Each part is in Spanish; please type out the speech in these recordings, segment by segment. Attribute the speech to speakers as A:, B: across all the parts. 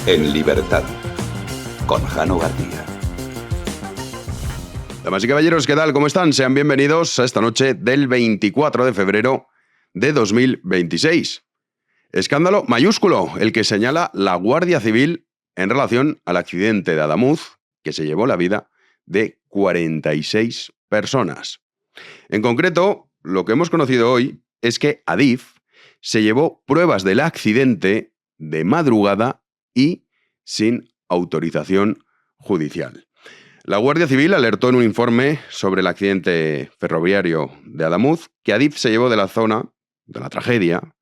A: En libertad, con Jano García.
B: Damas y caballeros, ¿qué tal? ¿Cómo están? Sean bienvenidos a esta noche del 24 de febrero de 2026. Escándalo mayúsculo, el que señala la Guardia Civil en relación al accidente de Adamuz, que se llevó la vida de 46 personas. En concreto, lo que hemos conocido hoy es que Adif se llevó pruebas del accidente de madrugada y sin autorización judicial. La Guardia Civil alertó en un informe sobre el accidente ferroviario de Adamuz que Adif se llevó de la zona de la tragedia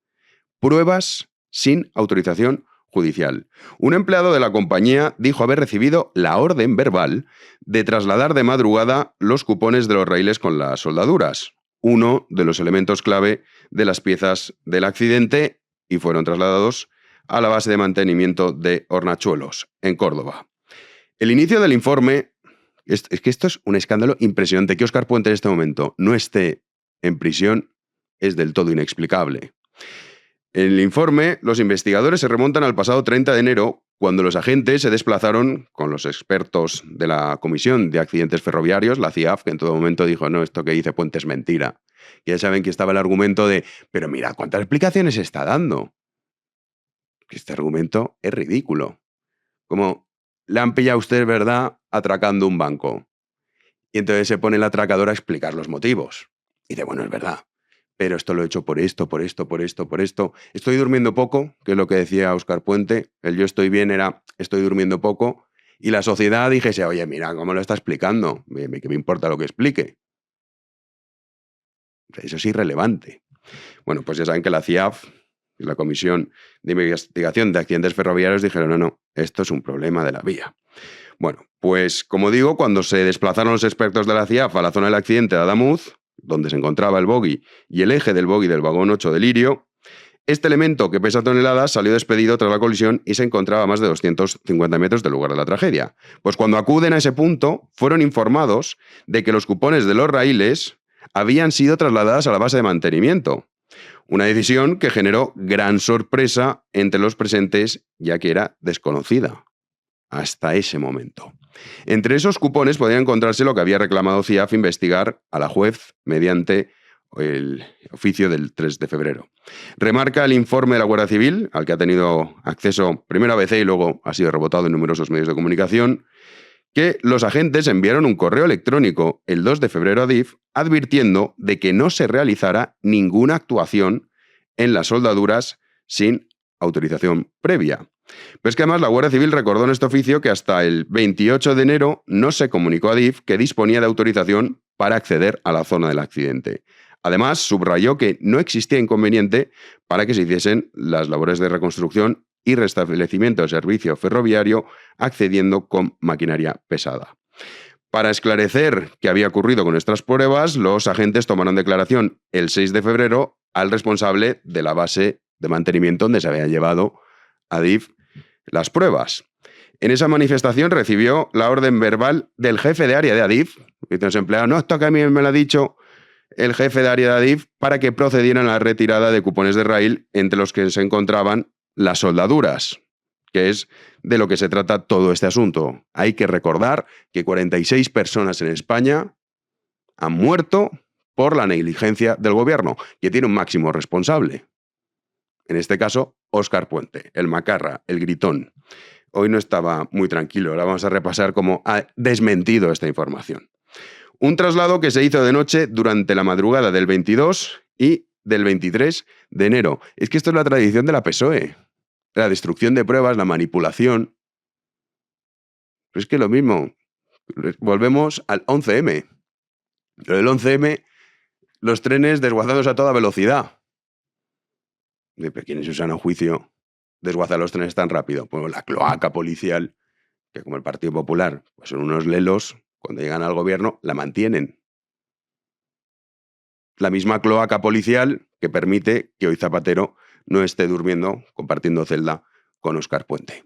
B: pruebas sin autorización judicial. Un empleado de la compañía dijo haber recibido la orden verbal de trasladar de madrugada los cupones de los raíles con las soldaduras, uno de los elementos clave de las piezas del accidente, y fueron trasladados a la base de mantenimiento de Hornachuelos, en Córdoba. El inicio del informe es que esto es un escándalo impresionante. Que Óscar Puente en este momento no esté en prisión es del todo inexplicable. En el informe, los investigadores se remontan al pasado 30 de enero, cuando los agentes se desplazaron con los expertos de la Comisión de Accidentes Ferroviarios, la CIAF, que en todo momento dijo, no, esto que dice Puente es mentira. Y ya saben que estaba el argumento de, pero mira, ¿cuántas explicaciones está dando? Este argumento es ridículo. Como, le han pillado a usted, ¿verdad?, atracando un banco. Y entonces se pone el atracador a explicar los motivos. Y dice, bueno, es verdad, pero esto lo he hecho por esto, por esto, por esto, por esto. Estoy durmiendo poco, que es lo que decía Óscar Puente. El yo estoy bien era estoy durmiendo poco. Y la sociedad dijese, oye, mira, ¿cómo lo está explicando? ¿Qué me importa lo que explique? Eso es irrelevante. Bueno, pues ya saben que la CIAF, la Comisión de Investigación de Accidentes Ferroviarios, dijeron, no, esto es un problema de la vía. Bueno, pues como digo, cuando se desplazaron los expertos de la CIAF a la zona del accidente de Adamuz, donde se encontraba el bogie y el eje del bogie del vagón 8 de Lirio, este elemento, que pesa toneladas, salió despedido tras la colisión y se encontraba a más de 250 metros del lugar de la tragedia. Pues cuando acuden a ese punto, fueron informados de que los cupones de los raíles habían sido trasladados a la base de mantenimiento. Una decisión que generó gran sorpresa entre los presentes, ya que era desconocida hasta ese momento. Entre esos cupones podía encontrarse lo que había reclamado CIAF investigar a la juez mediante el oficio del 3 de febrero. Remarca el informe de la Guardia Civil, al que ha tenido acceso primero ABC y luego ha sido rebotado en numerosos medios de comunicación, que los agentes enviaron un correo electrónico el 2 de febrero a Adif advirtiendo de que no se realizara ninguna actuación en las soldaduras sin autorización previa. Pero es que además la Guardia Civil recordó en este oficio que hasta el 28 de enero no se comunicó a Adif que disponía de autorización para acceder a la zona del accidente. Además, subrayó que no existía inconveniente para que se hiciesen las labores de reconstrucción y restablecimiento del servicio ferroviario accediendo con maquinaria pesada. Para esclarecer qué había ocurrido con estas pruebas, los agentes tomaron declaración el 6 de febrero al responsable de la base de mantenimiento donde se había llevado Adif las pruebas. En esa manifestación recibió la orden verbal del jefe de área de Adif, dice los empleados, no, esto que a mí me lo ha dicho el jefe de área de Adif, para que procedieran a la retirada de cupones de raíl, entre los que se encontraban las soldaduras, que es de lo que se trata todo este asunto. Hay que recordar que 46 personas en España han muerto por la negligencia del gobierno, que tiene un máximo responsable. En este caso, Óscar Puente, el macarra, el gritón. Hoy no estaba muy tranquilo, ahora vamos a repasar cómo ha desmentido esta información. Un traslado que se hizo de noche durante la madrugada del 22 y del 23 de enero. Es que esto es la tradición de la PSOE. La destrucción de pruebas, la manipulación. Pero es que lo mismo. Volvemos al 11M. Lo del 11M, los trenes desguazados a toda velocidad. ¿Pero quién en su sano juicio desguaza los trenes tan rápido? Pues la cloaca policial, que como el Partido Popular pues son unos lelos, cuando llegan al gobierno la mantienen. La misma cloaca policial que permite que hoy Zapatero no esté durmiendo, compartiendo celda con Óscar Puente.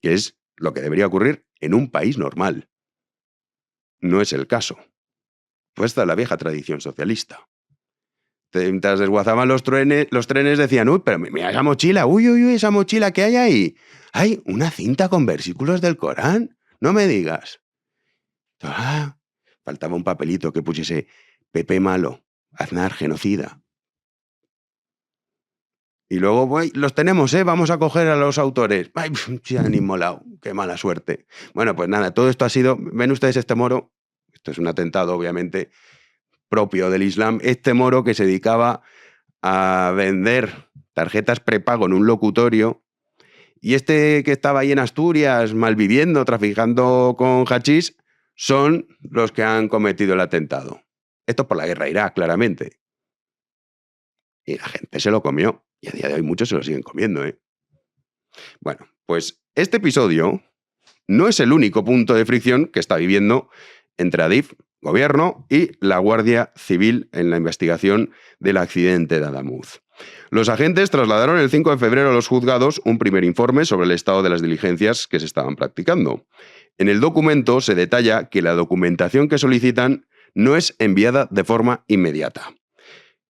B: Que es lo que debería ocurrir en un país normal. No es el caso. Pues esta es la vieja tradición socialista. Mientras desguazaban los trenes decían, uy, pero mira esa mochila, uy, uy, uy, esa mochila que hay ahí. Hay una cinta con versículos del Corán, no me digas. Ah, faltaba un papelito que pusiese Pepe malo, Aznar genocida. Y luego, los tenemos, vamos a coger a los autores. Ay, se han inmolado, qué mala suerte. Bueno, pues nada, todo esto ha sido, ven ustedes este moro, esto es un atentado obviamente propio del Islam, este moro que se dedicaba a vender tarjetas prepago en un locutorio, y este que estaba ahí en Asturias malviviendo, traficando con hachís, son los que han cometido el atentado. Esto por la guerra de Irak, claramente. Y la gente se lo comió. Y a día de hoy muchos se lo siguen comiendo, Bueno, pues este episodio no es el único punto de fricción que está viviendo entre Adif, gobierno, y la Guardia Civil en la investigación del accidente de Adamuz. Los agentes trasladaron el 5 de febrero a los juzgados un primer informe sobre el estado de las diligencias que se estaban practicando. En el documento se detalla que la documentación que solicitan no es enviada de forma inmediata,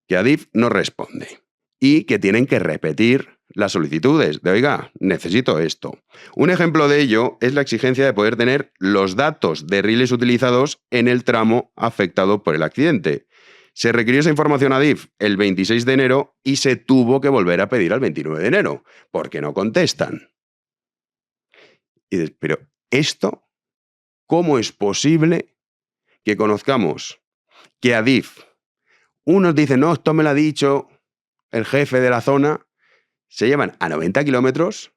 B: que Adif no responde y que tienen que repetir las solicitudes de, oiga, necesito esto. Un ejemplo de ello es la exigencia de poder tener los datos de rieles utilizados en el tramo afectado por el accidente. Se requirió esa información a Adif el 26 de enero y se tuvo que volver a pedir al 29 de enero, porque no contestan. Pero esto, ¿cómo es posible que conozcamos que Adif, unos dicen, no, esto me lo ha dicho el jefe de la zona, se llevan a 90 kilómetros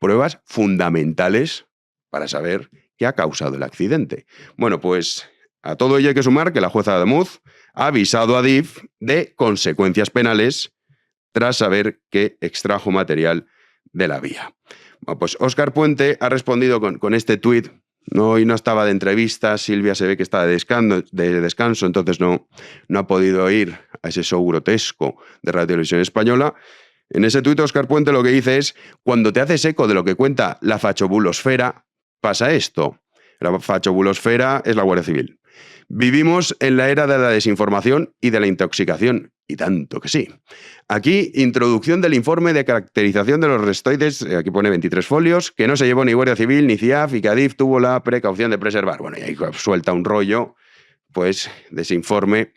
B: pruebas fundamentales para saber qué ha causado el accidente? Bueno, pues a todo ello hay que sumar que la jueza de Adamuz ha avisado a Adif de consecuencias penales tras saber que extrajo material de la vía. Bueno, pues Óscar Puente ha respondido con este tuit. Hoy no estaba de entrevista, Silvia se ve que está de descanso, entonces no ha podido ir a ese show grotesco de Radio Televisión Española. En ese tuit Óscar Puente lo que dice es: cuando te haces eco de lo que cuenta la fachobulosfera, pasa esto. La fachobulosfera es la Guardia Civil. Vivimos en la era de la desinformación y de la intoxicación, y tanto que sí. Aquí, introducción del informe de caracterización de los restoides, aquí pone 23 folios, que no se llevó ni Guardia Civil ni CIAF y que Adif tuvo la precaución de preservar. Bueno, y ahí suelta un rollo, pues, de ese informe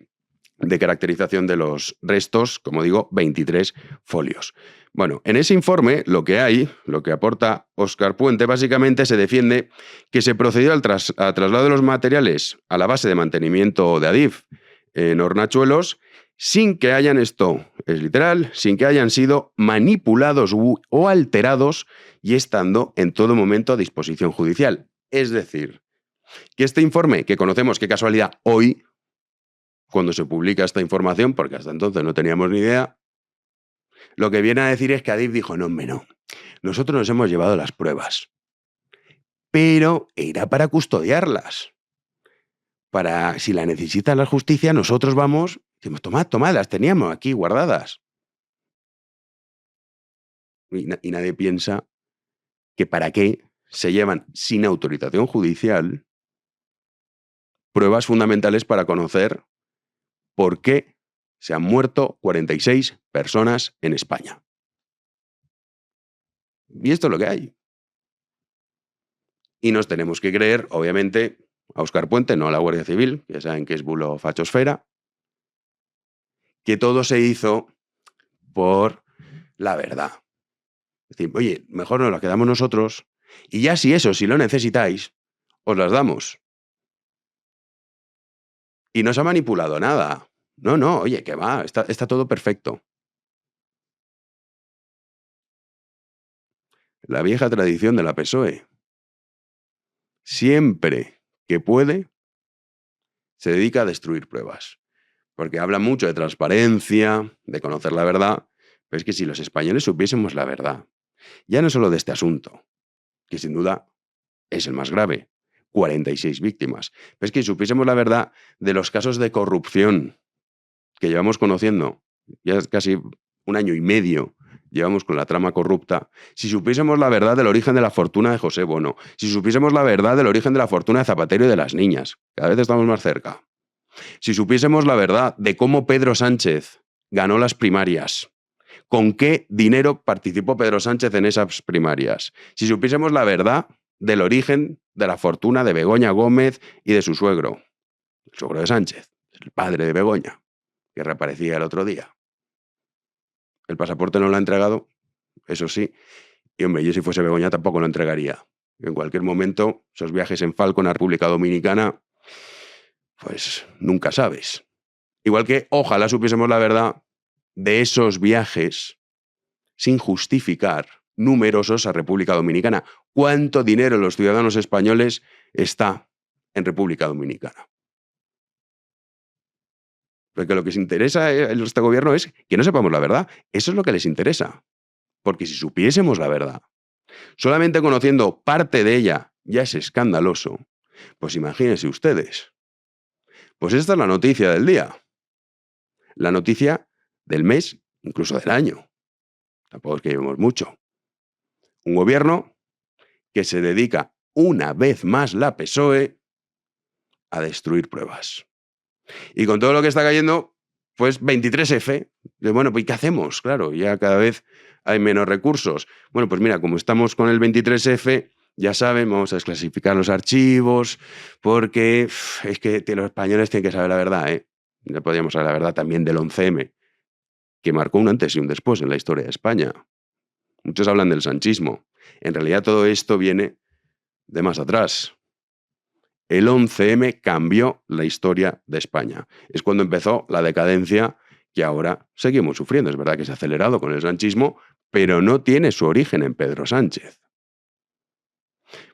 B: de caracterización de los restos, como digo, 23 folios. Bueno, en ese informe lo que aporta Óscar Puente, básicamente se defiende que se procedió al traslado de los materiales a la base de mantenimiento de Adif en Hornachuelos sin que hayan, esto es literal, sin que hayan sido manipulados o alterados y estando en todo momento a disposición judicial. Es decir, que este informe, que conocemos, qué casualidad, hoy, cuando se publica esta información, porque hasta entonces no teníamos ni idea, lo que viene a decir es que Adif dijo, no, nosotros nos hemos llevado las pruebas, pero era para custodiarlas. Para, si la necesita la justicia, nosotros vamos, decimos, tomad, las teníamos aquí guardadas. Y nadie piensa que para qué se llevan sin autorización judicial pruebas fundamentales para conocer por qué se han muerto 46 personas en España. Y esto es lo que hay. Y nos tenemos que creer, obviamente, a Óscar Puente, no a la Guardia Civil, que ya saben que es bulo fachosfera, que todo se hizo por la verdad. Es decir, oye, mejor nos las quedamos nosotros y ya si lo necesitáis, os las damos. Y no se ha manipulado nada. No, oye, que va, está todo perfecto. La vieja tradición de la PSOE. Siempre que puede, se dedica a destruir pruebas. Porque habla mucho de transparencia, de conocer la verdad, pero es que si los españoles supiésemos la verdad, ya no solo de este asunto, que sin duda es el más grave, 46 víctimas, pero es que si supiésemos la verdad de los casos de corrupción que llevamos conociendo, ya casi un año y medio llevamos con la trama corrupta, si supiésemos la verdad del origen de la fortuna de José Bono, si supiésemos la verdad del origen de la fortuna de Zapatero y de las niñas, cada vez estamos más cerca. Si supiésemos la verdad de cómo Pedro Sánchez ganó las primarias, con qué dinero participó Pedro Sánchez en esas primarias, si supiésemos la verdad del origen de la fortuna de Begoña Gómez y de su suegro, el suegro de Sánchez, el padre de Begoña, que reaparecía el otro día. El pasaporte no lo ha entregado, eso sí, y hombre, yo si fuese Begoña tampoco lo entregaría. En cualquier momento, esos viajes en Falcon a República Dominicana, pues nunca sabes. Igual que ojalá supiésemos la verdad de esos viajes sin justificar numerosos a República Dominicana. ¿Cuánto dinero los ciudadanos españoles está en República Dominicana? Porque lo que les interesa a este gobierno es que no sepamos la verdad. Eso es lo que les interesa. Porque si supiésemos la verdad, solamente conociendo parte de ella ya es escandaloso, pues imagínense ustedes. Pues esta es la noticia del día. La noticia del mes, incluso del año. Tampoco es que llevemos mucho. Un gobierno que se dedica una vez más la PSOE a destruir pruebas. Y con todo lo que está cayendo, pues 23F. Bueno, pues ¿qué hacemos? Claro, ya cada vez hay menos recursos. Bueno, pues mira, como estamos con el 23F, ya saben, vamos a desclasificar los archivos, porque es que los españoles tienen que saber la verdad, ¿eh? Ya podríamos saber la verdad también del 11M, que marcó un antes y un después en la historia de España. Muchos hablan del sanchismo. En realidad todo esto viene de más atrás. El 11M cambió la historia de España. Es cuando empezó la decadencia que ahora seguimos sufriendo. Es verdad que se ha acelerado con el sanchismo, pero no tiene su origen en Pedro Sánchez.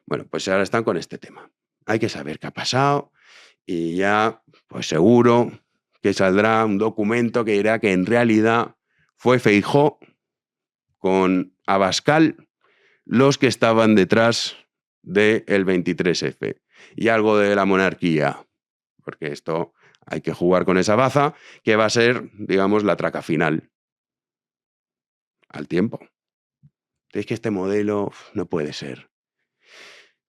B: Bueno, pues ahora están con este tema. Hay que saber qué ha pasado y ya, pues seguro que saldrá un documento que dirá que en realidad fue Feijóo con Abascal los que estaban detrás del 23F. Y algo de la monarquía, porque esto hay que jugar con esa baza, que va a ser, digamos, la traca final. Al tiempo. Es que este modelo no puede ser.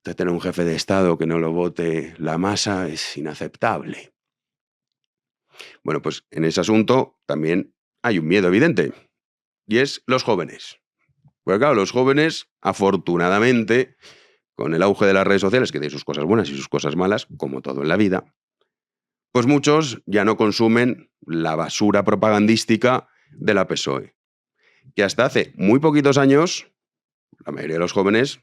B: De tener un jefe de Estado que no lo vote la masa es inaceptable. Bueno, pues en ese asunto también hay un miedo evidente, y es los jóvenes. Porque claro, los jóvenes, afortunadamente, con el auge de las redes sociales, que tienen sus cosas buenas y sus cosas malas, como todo en la vida, pues muchos ya no consumen la basura propagandística de la PSOE. Que hasta hace muy poquitos años, la mayoría de los jóvenes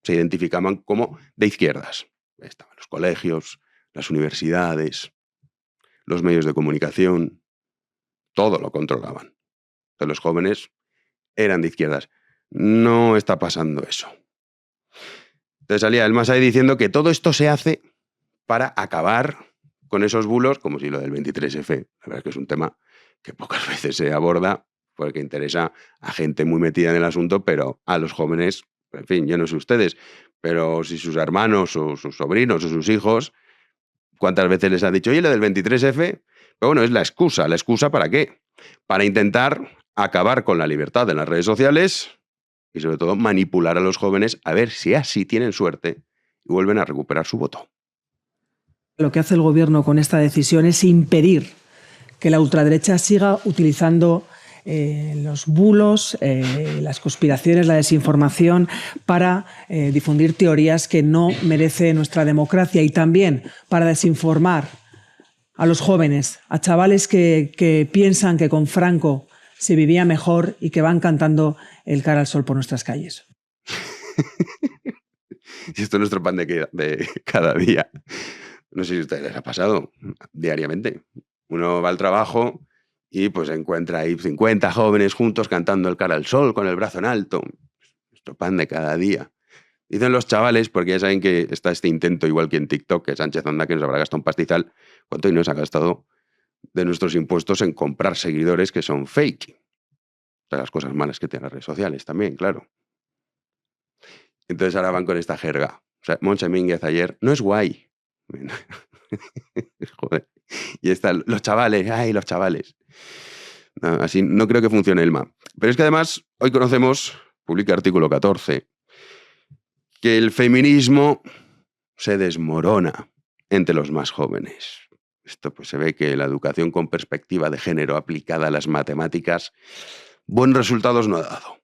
B: se identificaban como de izquierdas. Estaban los colegios, las universidades, los medios de comunicación, todo lo controlaban. Entonces los jóvenes eran de izquierdas. No está pasando eso. Entonces salía el Masai diciendo que todo esto se hace para acabar con esos bulos, como si lo del 23F. La verdad es que es un tema que pocas veces se aborda porque interesa a gente muy metida en el asunto, pero a los jóvenes, en fin, yo no sé ustedes, pero si sus hermanos o sus sobrinos o sus hijos, ¿cuántas veces les han dicho, oye, lo del 23F? Pero bueno, es la excusa ¿para qué? Para intentar acabar con la libertad en las redes sociales y sobre todo manipular a los jóvenes a ver si así tienen suerte y vuelven a recuperar su voto.
C: Lo que hace el gobierno con esta decisión es impedir que la ultraderecha siga utilizando los bulos, las conspiraciones, la desinformación para difundir teorías que no merece nuestra democracia y también para desinformar a los jóvenes, a chavales que piensan que con Franco se vivía mejor y que van cantando el cara al sol por nuestras calles.
B: Y esto es nuestro pan de cada día. No sé si a ustedes les ha pasado diariamente. Uno va al trabajo y pues encuentra ahí 50 jóvenes juntos cantando el cara al sol con el brazo en alto. Nuestro pan de cada día. Dicen los chavales, porque ya saben que está este intento, igual que en TikTok, que Sánchez anda que nos habrá gastado un pastizal. ¿Cuánto dinero se ha gastado de nuestros impuestos en comprar seguidores que son fake? De las cosas malas que tienen las redes sociales también, claro. Entonces ahora van con esta jerga. O sea, Montse Mínguez ayer, no es guay. Joder. Y están los chavales, ¡ay, los chavales! No, así no creo que funcione el MAP. Pero es que además, hoy conocemos, publica artículo 14, que el feminismo se desmorona entre los más jóvenes. Esto pues se ve que la educación con perspectiva de género aplicada a las matemáticas, buenos resultados no ha dado.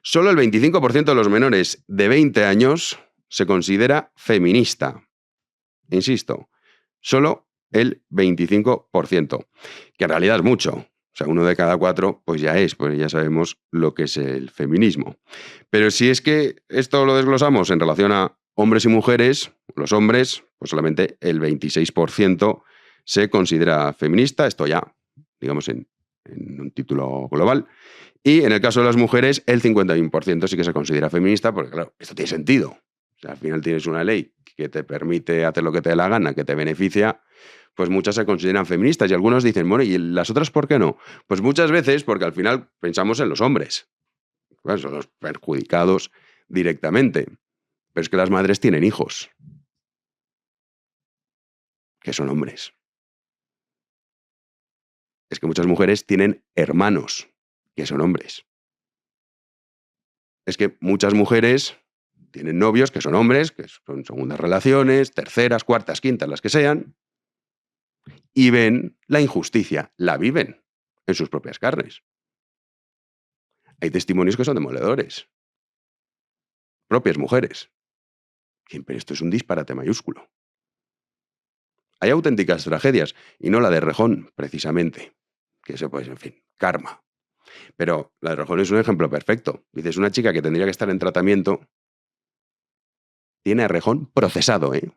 B: Solo el 25% de los menores de 20 años se considera feminista. Insisto, solo el 25%, que en realidad es mucho. O sea, 1 de cada 4 pues ya sabemos lo que es el feminismo. Pero si es que esto lo desglosamos en relación a hombres y mujeres, los hombres, pues solamente el 26% se considera feminista, esto ya, digamos, en un título global. Y en el caso de las mujeres, el 51% sí que se considera feminista, porque claro, esto tiene sentido. O sea, al final tienes una ley que te permite hacer lo que te dé la gana, que te beneficia, pues muchas se consideran feministas y algunos dicen, bueno, ¿y las otras por qué no? Pues muchas veces porque al final pensamos en los hombres. Bueno, son los perjudicados directamente. Pero es que las madres tienen hijos, que son hombres. Es que muchas mujeres tienen hermanos, que son hombres. Es que muchas mujeres tienen novios, que son hombres, que son segundas relaciones, terceras, cuartas, quintas, las que sean, y ven la injusticia, la viven en sus propias carnes. Hay testimonios que son demoledores. Propias mujeres. Pero esto es un disparate mayúsculo. Hay auténticas tragedias, y no la de Rejón, precisamente. Que eso, pues, en fin, karma. Pero la de Rejón es un ejemplo perfecto. Dices, una chica que tendría que estar en tratamiento tiene a Rejón procesado, ¿eh?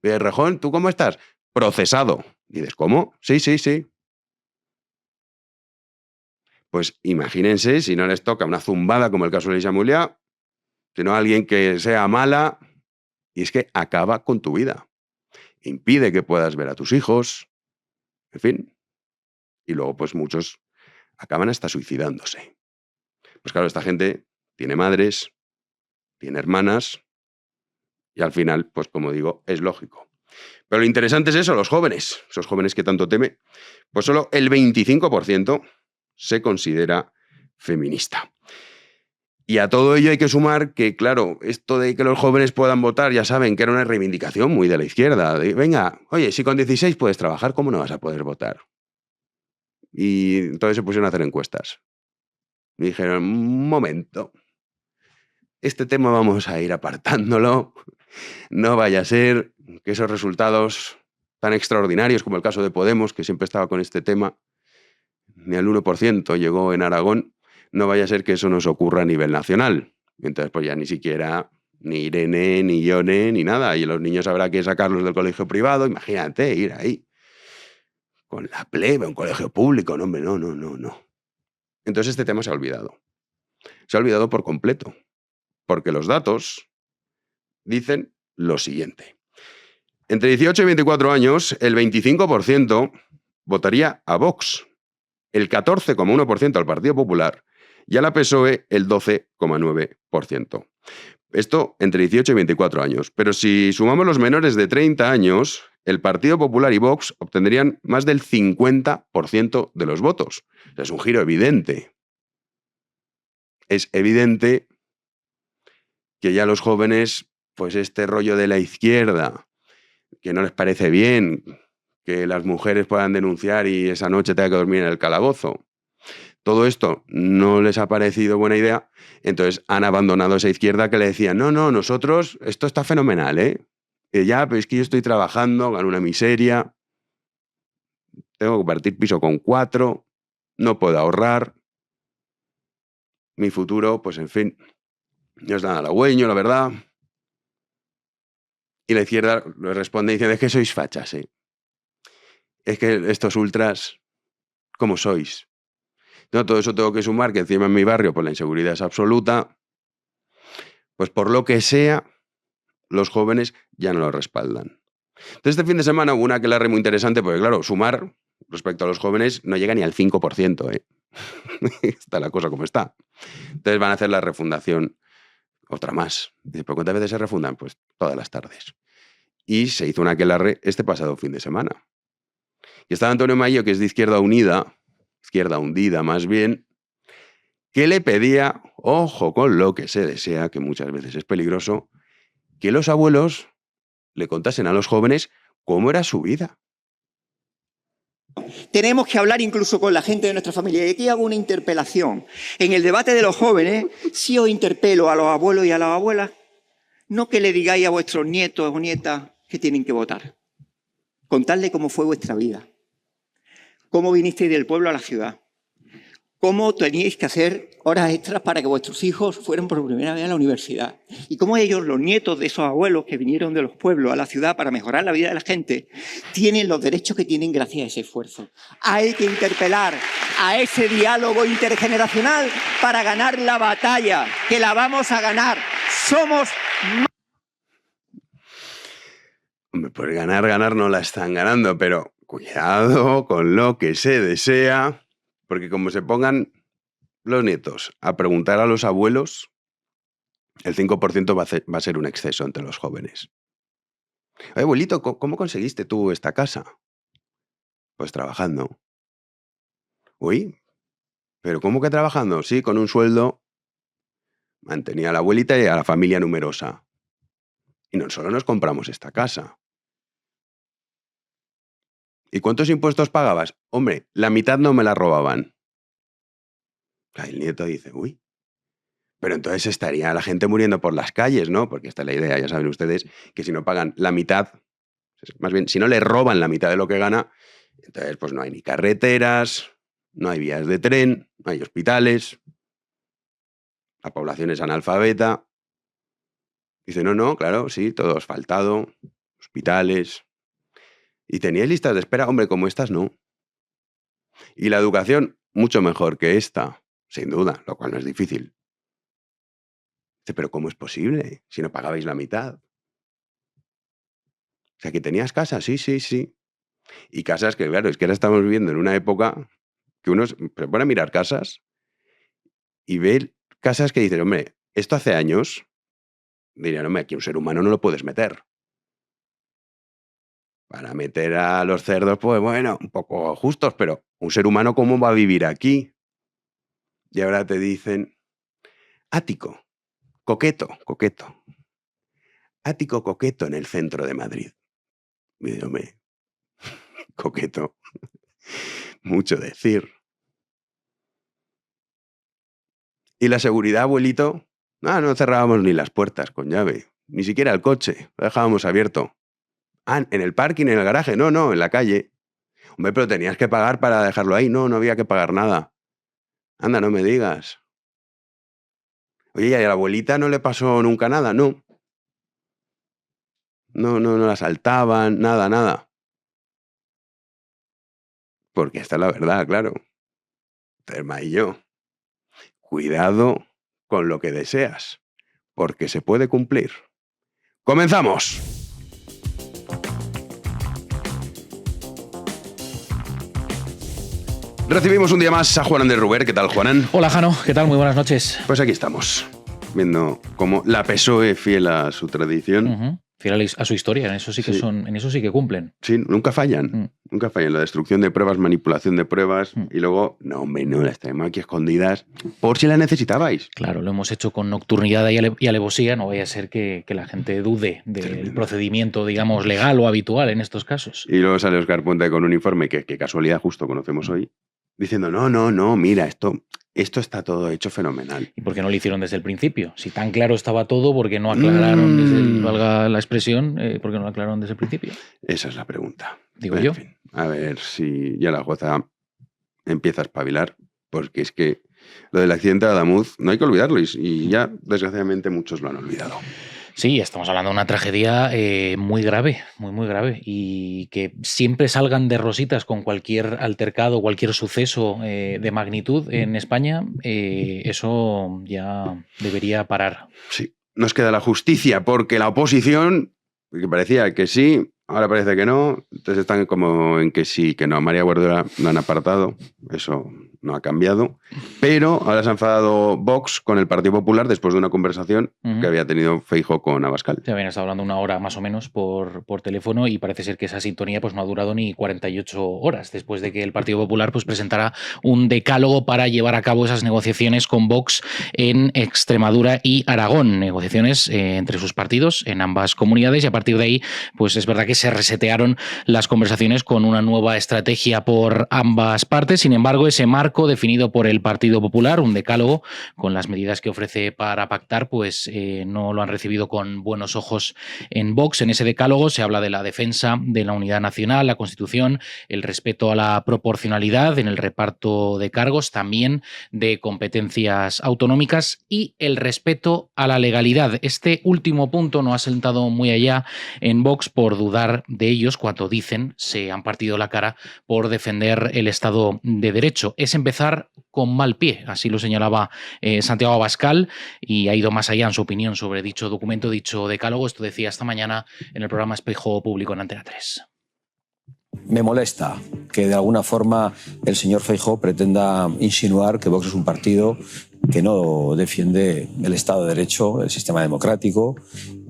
B: De Rejón, ¿tú cómo estás? Procesado. Dices, ¿cómo? Sí. Pues imagínense si no les toca una zumbada como el caso de Lisa Muliá, sino alguien que sea mala, y es que acaba con tu vida. Impide que puedas ver a tus hijos, en fin. Y luego, pues muchos acaban hasta suicidándose. Pues claro, esta gente tiene madres, tiene hermanas, y al final, pues como digo, es lógico. Pero lo interesante es eso, los jóvenes, esos jóvenes que tanto teme, pues solo el 25% se considera feminista. Y a todo ello hay que sumar que, claro, esto de que los jóvenes puedan votar, ya saben que era una reivindicación muy de la izquierda. De, venga, oye, si con 16 puedes trabajar, ¿cómo no vas a poder votar? Y entonces se pusieron a hacer encuestas. Y dijeron, un momento, este tema vamos a ir apartándolo. No vaya a ser que esos resultados tan extraordinarios como el caso de Podemos, que siempre estaba con este tema, ni al 1% llegó en Aragón, no vaya a ser que eso nos ocurra a nivel nacional. Entonces, pues ya ni siquiera ni Irene, ni Ione, ni nada. Y los niños habrá que sacarlos del colegio privado. Imagínate, ir ahí con la plebe, un colegio público. No, hombre, no. Entonces este tema se ha olvidado. Se ha olvidado por completo. Porque los datos dicen lo siguiente. Entre 18 y 24 años, el 25% votaría a Vox, el 14,1% al Partido Popular y a la PSOE el 12,9%. Esto entre 18 y 24 años. Pero si sumamos los menores de 30 años, el Partido Popular y Vox obtendrían más del 50% de los votos. O sea, es un giro evidente. Es evidente que ya los jóvenes, pues este rollo de la izquierda, que no les parece bien que las mujeres puedan denunciar y esa noche tenga que dormir en el calabozo. Todo esto no les ha parecido buena idea, entonces han abandonado esa izquierda que le decían, no, nosotros, esto está fenomenal, ¿eh? Que ya, pero es que yo estoy trabajando, gano una miseria, tengo que compartir piso con 4, no puedo ahorrar, mi futuro, pues en fin, no es nada halagüeño, la verdad. Y la izquierda le responde diciendo, es que sois fachas, ¿eh? Es que estos ultras, ¿cómo sois? No, todo eso tengo que sumar, que encima en mi barrio pues la inseguridad es absoluta. Pues por lo que sea, los jóvenes ya no lo respaldan. Entonces este fin de semana hubo una aquelarre muy interesante, porque claro, sumar respecto a los jóvenes no llega ni al 5%, ¿eh? Está la cosa como está. Entonces van a hacer la refundación, otra más. Dice, ¿pero cuántas veces se refundan? Pues todas las tardes. Y se hizo una aquelarre este pasado fin de semana. Y estaba Antonio Mayo, que es de Izquierda Unida, izquierda hundida más bien, que le pedía, ojo con lo que se desea, que muchas veces es peligroso, que los abuelos le contasen a los jóvenes cómo era su vida.
D: Tenemos que hablar incluso con la gente de nuestra familia. Y aquí hago una interpelación. En el debate de los jóvenes, sí os interpelo a los abuelos y a las abuelas, no que le digáis a vuestros nietos o nietas que tienen que votar. Contadle cómo fue vuestra vida. Cómo vinisteis del pueblo a la ciudad. Cómo teníais que hacer horas extras para que vuestros hijos fueran por primera vez a la universidad. Y cómo ellos, los nietos de esos abuelos que vinieron de los pueblos a la ciudad para mejorar la vida de la gente, tienen los derechos que tienen gracias a ese esfuerzo. Hay que interpelar a ese diálogo intergeneracional para ganar la batalla, que la vamos a ganar. Somos...
B: Hombre, pues ganar no la están ganando, pero cuidado con lo que se desea. Porque como se pongan los nietos a preguntar a los abuelos, el 5% va a ser un exceso entre los jóvenes. Oye, abuelito, ¿cómo conseguiste tú esta casa? Pues trabajando. Uy, ¿pero cómo que trabajando? Sí, con un sueldo mantenía a la abuelita y a la familia numerosa. Y no solo nos compramos esta casa. ¿Y cuántos impuestos pagabas? Hombre, la mitad no me la robaban. El nieto dice, uy, pero entonces estaría la gente muriendo por las calles, ¿no? Porque esta es la idea, ya saben ustedes, que si no pagan la mitad, más bien, si no le roban la mitad de lo que gana, entonces pues no hay ni carreteras, no hay vías de tren, no hay hospitales, la población es analfabeta. Dice, no, claro, sí, todo asfaltado, hospitales. Y teníais listas de espera, hombre, como estas no. Y la educación, mucho mejor que esta, sin duda, lo cual no es difícil. Dice, pero ¿cómo es posible si no pagabais la mitad? O sea, que tenías casas, sí. Y casas que, claro, es que ahora estamos viviendo en una época que uno se pone a mirar casas y ve casas que dicen, hombre, esto hace años, dirían, hombre, aquí un ser humano no lo puedes meter. Para meter a los cerdos, pues bueno, un poco justos, pero un ser humano, ¿cómo va a vivir aquí? Y ahora te dicen, ático, coqueto. Ático coqueto en el centro de Madrid. Y digo, hombre, coqueto, mucho decir. ¿Y la seguridad, abuelito? No cerrábamos ni las puertas con llave, ni siquiera el coche, lo dejábamos abierto. En el parking, en el garaje, no, en la calle. Hombre, pero tenías que pagar para dejarlo ahí. No había que pagar nada. Anda, no me digas. Oye, ¿y a la abuelita no le pasó nunca nada? No. No la asaltaban, nada. Porque esta es la verdad, claro. Terma y yo. Cuidado con lo que deseas, porque se puede cumplir. ¡Comenzamos! Recibimos un día más a Juan Andrés Ruber. ¿Qué tal, Juanán?
E: Hola, Jano. ¿Qué tal? Muy buenas noches.
B: Pues aquí estamos, viendo cómo la PSOE, fiel a su tradición...
E: Fiel a su historia, en eso sí que en eso sí que cumplen.
B: Sí, nunca fallan. Nunca fallan. La destrucción de pruebas, manipulación de pruebas y luego, no, las tenemos aquí escondidas por si las necesitabais.
E: Claro, lo hemos hecho con nocturnidad y alevosía. No vaya a ser que la gente dude del procedimiento, digamos, legal o habitual en estos casos.
B: Y luego sale Óscar Puente con un informe que casualidad justo conocemos hoy, diciendo, no, mira, esto está todo hecho fenomenal.
E: ¿Y por qué no lo hicieron desde el principio? Si tan claro estaba todo, ¿por qué no aclararon, valga la expresión, por qué no lo aclararon desde el principio?
B: Esa es la pregunta.
E: Digo yo.
B: En fin, a ver si ya la jueza empieza a espabilar, porque es que lo del accidente de Adamuz no hay que olvidarlo y ya, desgraciadamente, muchos lo han olvidado.
E: Sí, estamos hablando de una tragedia muy grave, muy grave, y que siempre salgan de rositas con cualquier altercado, cualquier suceso de magnitud en España, eso ya debería parar.
B: Sí, nos queda la justicia, porque la oposición, que parecía que sí, ahora parece que no, entonces están como en que sí, que no. María Guardiola lo han apartado, eso no ha cambiado, pero ahora se ha enfadado Vox con el Partido Popular después de una conversación que había tenido Feijóo con Abascal.
E: Se habían estado hablando una hora más o menos por teléfono y parece ser que esa sintonía pues no ha durado ni 48 horas después de que el Partido Popular pues presentara un decálogo para llevar a cabo esas negociaciones con Vox en Extremadura y Aragón, negociaciones entre sus partidos en ambas comunidades, y a partir de ahí pues es verdad que se resetearon las conversaciones con una nueva estrategia por ambas partes. Sin embargo, ese marco definido por el Partido Popular, un decálogo con las medidas que ofrece para pactar, pues no lo han recibido con buenos ojos en Vox. En ese decálogo se habla de la defensa de la unidad nacional, la Constitución, el respeto a la proporcionalidad en el reparto de cargos, también de competencias autonómicas y el respeto a la legalidad. Este último punto no ha sentado muy allá en Vox por dudar de ellos cuando dicen se han partido la cara por defender el Estado de Derecho. Es empezar con mal pie, así lo señalaba Santiago Abascal, y ha ido más allá en su opinión sobre dicho documento, dicho decálogo. Esto decía esta mañana en el programa Espejo Público en Antena 3.
F: Me molesta que de alguna forma el señor Feijóo pretenda insinuar que Vox es un partido que no defiende el Estado de Derecho, el sistema democrático,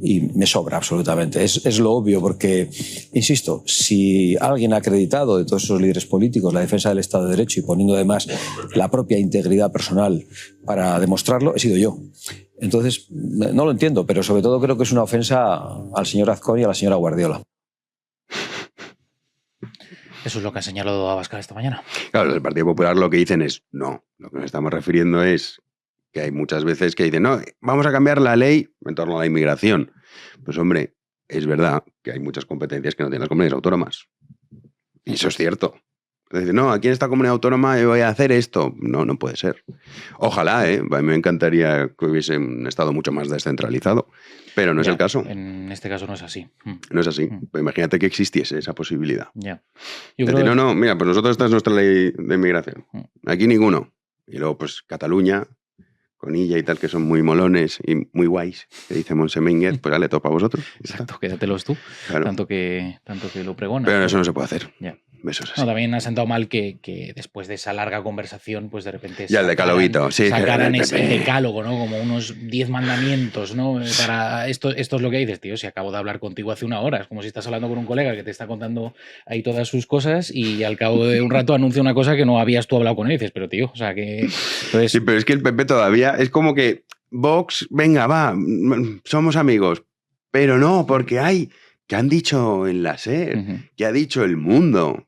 F: y me sobra absolutamente. Es lo obvio porque, insisto, si alguien ha acreditado de todos esos líderes políticos la defensa del Estado de Derecho y poniendo además la propia integridad personal para demostrarlo, he sido yo. Entonces, no lo entiendo, pero sobre todo creo que es una ofensa al señor Azcón y a la señora Guardiola.
E: Eso es lo que ha señalado Abascal esta mañana.
B: Claro, el Partido Popular lo que dicen es no. Lo que nos estamos refiriendo es que hay muchas veces que dicen no, vamos a cambiar la ley en torno a la inmigración. Pues hombre, es verdad que hay muchas competencias que no tienen las comunidades autónomas. Y eso es cierto. Dicen, no, aquí en esta comunidad autónoma yo voy a hacer esto. No, no puede ser. Ojalá, a mí me encantaría que hubiese un Estado mucho más descentralizado, pero no es el caso.
E: En este caso no es así.
B: No es así. Pues imagínate que existiese esa posibilidad.
E: Ya.
B: No, mira, pues nosotros esta es nuestra ley de inmigración. Aquí ninguno. Y luego, pues, Cataluña, con Illa y tal, que son muy molones y muy guays, que dice Montse Mínguez, pues dale, topa a vosotros.
E: Exacto, quédatelos tú, claro. tanto que lo pregonas.
B: Pero eso no se puede hacer.
E: Ya.
B: Eso es así.
E: No, también ha sentado mal que después de esa larga conversación, pues de repente
B: ya el decaloguito, sí,
E: sacaran ese decálogo, ¿no? Como unos 10 mandamientos, ¿no? Para esto es lo que dices, tío, si acabo de hablar contigo hace una hora, es como si estás hablando con un colega que te está contando ahí todas sus cosas y al cabo de un rato anuncia una cosa que no habías tú hablado con él y dices, pero tío, o sea que... Entonces...
B: Sí, pero es que el PP todavía es como que Vox, venga, va, somos amigos, pero no, porque hay... que han dicho en la SER, que ha dicho el mundo,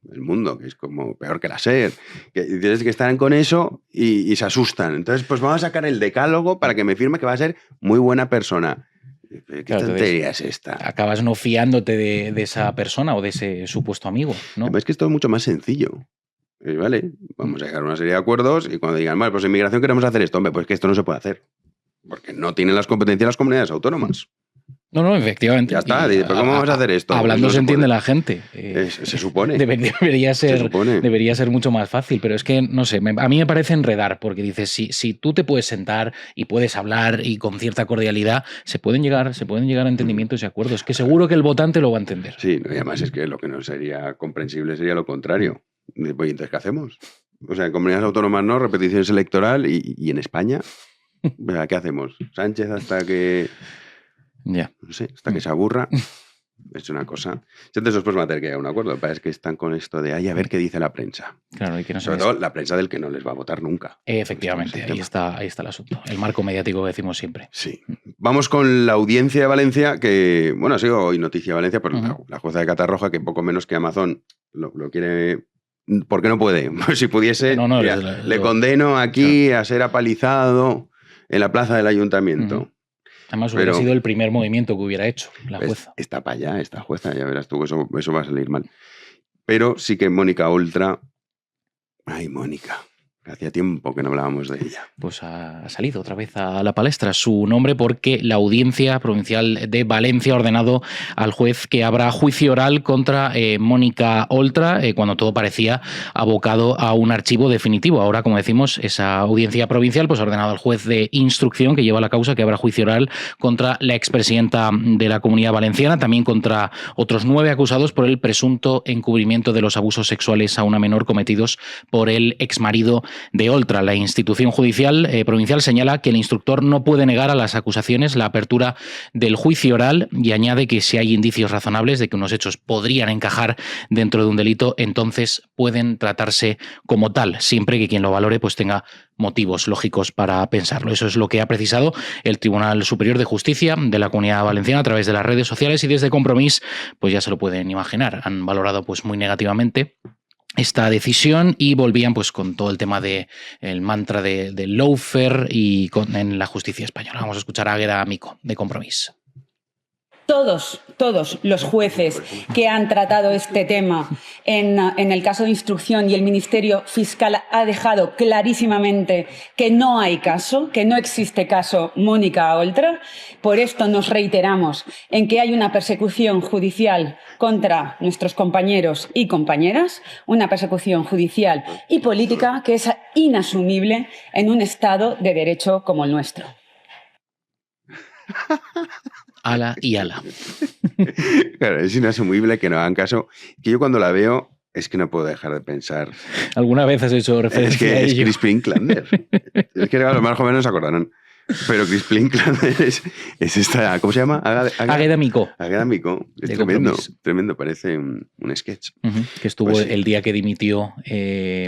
B: que es como peor que la SER, que tienes que estar con eso y se asustan. Entonces, pues vamos a sacar el decálogo para que me firme que va a ser muy buena persona. ¿Qué tontería es esta?
E: Acabas no fiándote de esa persona o de ese supuesto amigo, ¿no?
B: Pero es que esto es mucho más sencillo. Vale, vamos a llegar a una serie de acuerdos y cuando digan, vale, pues en inmigración queremos hacer esto, hombre, pues que esto no se puede hacer. Porque no tienen las competencias las comunidades autónomas.
E: No, efectivamente.
B: Ya está, pero ¿cómo vamos a hacer esto?
E: Hablando
B: no
E: se entiende la gente.
B: Se supone.
E: Debería ser mucho más fácil, pero es que, no sé, a mí me parece enredar, porque dices, si tú te puedes sentar y puedes hablar y con cierta cordialidad, se pueden llegar a entendimientos y acuerdos, que seguro que el votante lo va a entender.
B: Sí, y además es que lo que no sería comprensible sería lo contrario. Pues, entonces, ¿qué hacemos? O sea, en comunidades autónomas no, repeticiones electoral y en España, ¿qué hacemos? Sánchez hasta que...
E: Ya.
B: No sé, hasta que se aburra. Es una cosa. Entonces después va a tener que llegar a un acuerdo. Lo que pasa es que están con esto de a ver qué dice la prensa.
E: Claro, y que no
B: sobre todo la prensa del que no les va a votar nunca.
E: Efectivamente, ahí está el asunto. El marco mediático que decimos siempre.
B: Sí. Vamos con la audiencia de Valencia, que, bueno, ha sido hoy noticia de Valencia, por la jueza de Catarroja, que poco menos que Amazon lo quiere... ¿Por qué no puede? Si pudiese, le condeno aquí a ser apalizado en la plaza del ayuntamiento.
E: Además, hubiera sido el primer movimiento que hubiera hecho la jueza.
B: Está para allá, esta jueza, ya verás tú, eso va a salir mal. Pero sí que Mónica Oltra... Ay, Mónica, hacía tiempo que no hablábamos de ella.
E: Pues ha salido otra vez a la palestra su nombre porque la Audiencia Provincial de Valencia ha ordenado al juez que abra juicio oral contra Mónica Oltra cuando todo parecía abocado a un archivo definitivo. Ahora, como decimos, esa Audiencia Provincial pues, ha ordenado al juez de instrucción que lleva la causa que abra juicio oral contra la expresidenta de la Comunidad Valenciana, también contra otros 9 acusados por el presunto encubrimiento de los abusos sexuales a una menor cometidos por el exmarido de Oltra. La institución judicial provincial señala que el instructor no puede negar a las acusaciones la apertura del juicio oral y añade que si hay indicios razonables de que unos hechos podrían encajar dentro de un delito, entonces pueden tratarse como tal, siempre que quien lo valore pues tenga motivos lógicos para pensarlo. Eso es lo que ha precisado el Tribunal Superior de Justicia de la Comunidad Valenciana a través de las redes sociales, y desde Compromís pues ya se lo pueden imaginar, han valorado pues muy negativamente esta decisión y volvían pues con todo el tema del mantra de lawfare y en la justicia española. Vamos a escuchar a Águeda Amico de Compromís.
G: Todos los jueces que han tratado este tema en el caso de instrucción, y el Ministerio Fiscal ha dejado clarísimamente que no hay caso, que no existe caso Mónica Oltra. Por esto nos reiteramos en que hay una persecución judicial contra nuestros compañeros y compañeras, una persecución judicial y política que es inasumible en un Estado de Derecho como el nuestro.
E: Ala y ala.
B: Claro, es inasumible que no hagan caso. Que yo cuando la veo es que no puedo dejar de pensar.
E: ¿Alguna vez has hecho referencia a ello?
B: Es que es Crispin Klander. Es que los más jóvenes se acordarán. Pero Crispin Klander es esta... ¿Cómo se llama?
E: Águeda Amico.
B: Águeda Amico. Es tremendo, tremendo. Parece un sketch.
E: Que estuvo
B: pues sí.
E: El día que dimitió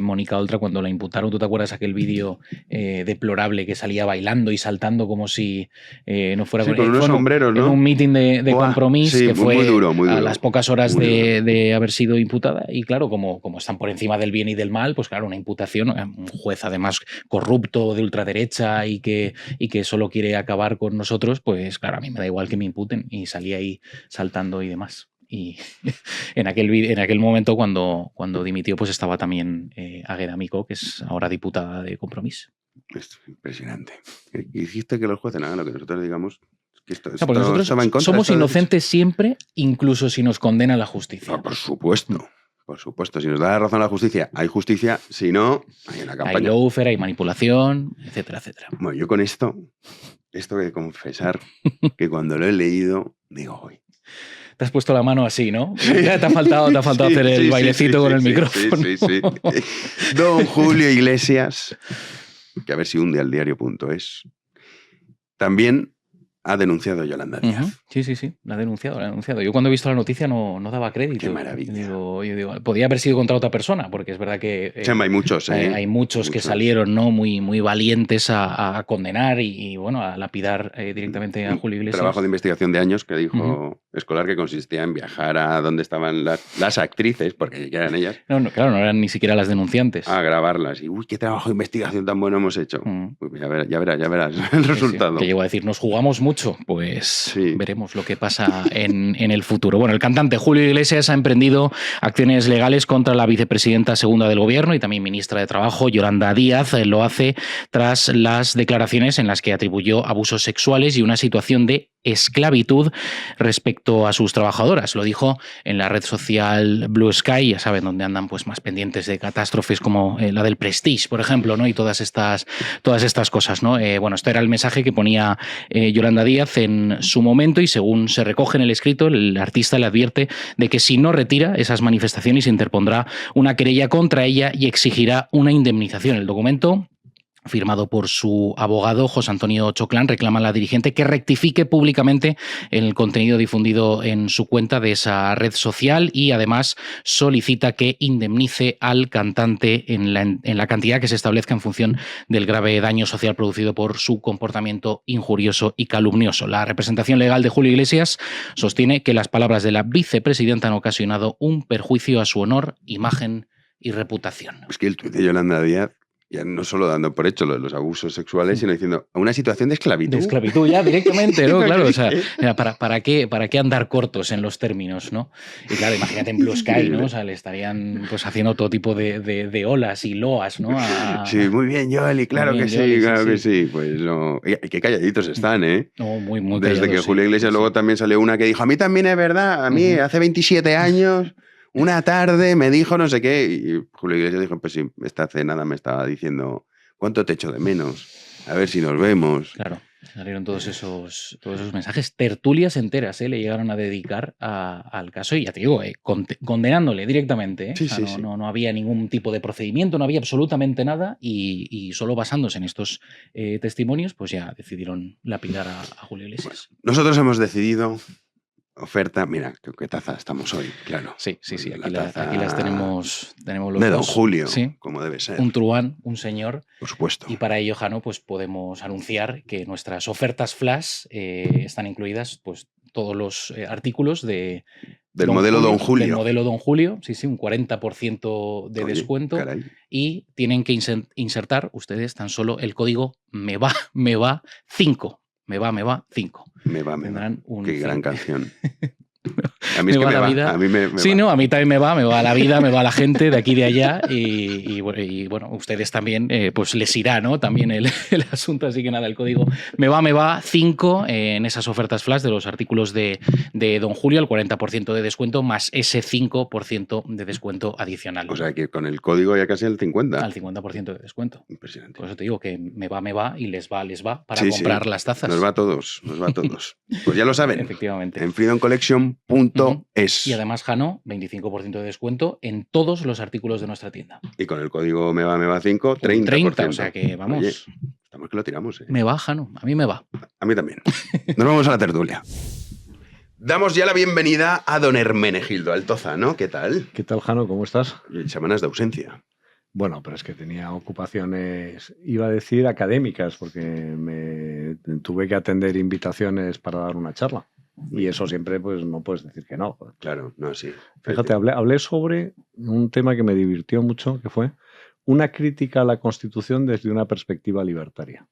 E: Mónica Oltra cuando la imputaron. ¿Tú te acuerdas aquel vídeo deplorable que salía bailando y saltando como si no fuera...
B: Sí, con unos sombreros, ¿no?
E: En un meeting de Compromís, sí, que fue
B: muy duro, muy duro.
E: A las pocas horas de haber sido imputada. Y claro, como están por encima del bien y del mal, pues claro, una imputación, un juez además corrupto de ultraderecha y que solo quiere acabar con nosotros, pues claro, a mí me da igual que me imputen, y salí ahí saltando y demás. Y en aquel momento cuando dimitió pues estaba también Águeda Amico, que es ahora diputada de Compromís.
B: Es impresionante. Y dijiste que los jueces hagan lo que nosotros digamos. Que esto
E: porque nosotros somos inocentes siempre, incluso si nos condena la justicia.
B: Por supuesto. Por supuesto, si nos da la razón la justicia, hay justicia. Si no, hay una campaña.
E: Hay lawfare, hay manipulación, etcétera, etcétera.
B: Bueno, yo con esto he de confesar que cuando lo he leído, digo, hoy.
E: Te has puesto la mano así, ¿no? Sí. Te ha faltado hacer el bailecito con el micrófono. Sí.
B: Don Julio Iglesias, que a ver si hunde al diario.es, también ha denunciado a Yolanda Díaz.
E: Sí, la ha denunciado. Yo cuando he visto la noticia no daba crédito.
B: Qué maravilla.
E: Yo digo, podía haber sido contra otra persona, porque es verdad que
B: hay muchos,
E: hay muchos que salieron, ¿no? muy valientes a condenar y bueno, a lapidar directamente a Julio Iglesias.
B: Trabajo de investigación de años que dijo Escolar, que consistía en viajar a donde estaban las actrices, porque ya eran ellas.
E: Claro, no eran ni siquiera las denunciantes.
B: A grabarlas. Y uy, qué trabajo de investigación tan bueno hemos hecho. Ya verás el resultado.
E: Que llego a decir, nos jugamos mucho, pues veremos lo que pasa en el futuro. Bueno, el cantante Julio Iglesias ha emprendido acciones legales contra la vicepresidenta segunda del Gobierno y también ministra de Trabajo, Yolanda Díaz. Lo hace tras las declaraciones en las que atribuyó abusos sexuales y una situación de esclavitud respecto a sus trabajadoras. Lo dijo en la red social Blue Sky, ya saben, donde andan pues más pendientes de catástrofes como la del Prestige, por ejemplo, ¿no? Y todas estas cosas, ¿no? Bueno, este era el mensaje que ponía Yolanda Díaz en su momento, y según se recoge en el escrito, el artista le advierte de que si no retira esas manifestaciones interpondrá una querella contra ella y exigirá una indemnización. El documento, firmado por su abogado, José Antonio Choclán, reclama a la dirigente que rectifique públicamente el contenido difundido en su cuenta de esa red social, y además solicita que indemnice al cantante en la cantidad que se establezca en función del grave daño social producido por su comportamiento injurioso y calumnioso. La representación legal de Julio Iglesias sostiene que las palabras de la vicepresidenta han ocasionado un perjuicio a su honor, imagen y reputación.
B: Es que el tuit de Yolanda Díaz, ya no solo dando por hecho lo de los abusos sexuales, sino diciendo una situación de esclavitud.
E: De esclavitud ya directamente, ¿no? Claro, o sea, ¿para qué andar cortos en los términos, ¿no? Y claro, imagínate en Blue Sky, ¿no? O sea, le estarían pues haciendo todo tipo de olas y loas, ¿no?
B: Sí, muy bien, Yoli, claro que sí. Pues no. Y qué calladitos están, ¿eh?
E: No, muy callados.
B: Desde que Julio Iglesias luego también salió una que dijo, a mí también es verdad, a mí hace 27 años... Una tarde me dijo no sé qué, y Julio Iglesias dijo, pues sí, esta hace nada me estaba diciendo, ¿cuánto te echo de menos? A ver si nos vemos.
E: Claro. Salieron todos esos mensajes. Tertulias enteras le llegaron a dedicar al caso y ya te digo, condenándole directamente.
B: Sí,
E: o sea, no había ningún tipo de procedimiento, no había absolutamente nada y solo basándose en estos testimonios, pues ya decidieron lapidar a Julio Iglesias.
B: Nosotros hemos decidido... Oferta, mira, qué taza estamos hoy, claro.
E: Sí. Aquí
B: taza
E: las tenemos los
B: de Don
E: dos.
B: Julio,
E: Sí.
B: como debe ser.
E: Un truán, un señor.
B: Por supuesto.
E: Y para ello, Jano, pues podemos anunciar que nuestras ofertas flash están incluidas pues todos los artículos del
B: modelo Don Julio.
E: Del modelo Don Julio, sí, un 40% de descuento.
B: Caray.
E: Y tienen que insertar ustedes tan solo el código me va 5. Me va 5.
B: Me va. Qué gran canción. A mí
E: me
B: es que
E: va
B: me
E: la
B: va.
E: vida.
B: A mí me
E: sí,
B: va.
E: no, a mí también me va la vida, me va la gente de aquí y de allá y bueno, ustedes también, pues les irá, ¿no? También el asunto, así que nada, el código me va 5 en esas ofertas flash de los artículos de Don Julio, el 40% de descuento más ese 5% de descuento adicional.
B: O sea que con el código ya casi el 50%.
E: Al 50% de descuento.
B: Impresionante.
E: Por eso te digo que me va y les va para
B: Sí,
E: comprar las tazas.
B: Nos va a todos. Pues ya lo saben.
E: Efectivamente.
B: En freedomcollection.es.
E: Y además, Jano, 25% de descuento en todos los artículos de nuestra tienda.
B: Y con el código me va 5, 30%.
E: 30, o sea que vamos.
B: Oye, estamos que lo tiramos, ¿eh?
E: Me va, Jano, a mí me va.
B: A mí también. Nos vamos a la tertulia. Damos ya la bienvenida a don Hermenegildo Altoza, ¿no? ¿Qué tal?
H: ¿Qué tal, Jano? ¿Cómo estás?
B: Semanas de ausencia.
H: Bueno, pero es que tenía ocupaciones, iba a decir académicas, porque me tuve que atender invitaciones para dar una charla. Y eso siempre, pues, no puedes decir que no. Joder.
B: Claro, no, sí.
H: Fíjate, hablé sobre un tema que me divirtió mucho, que fue una crítica a la Constitución desde una perspectiva libertaria.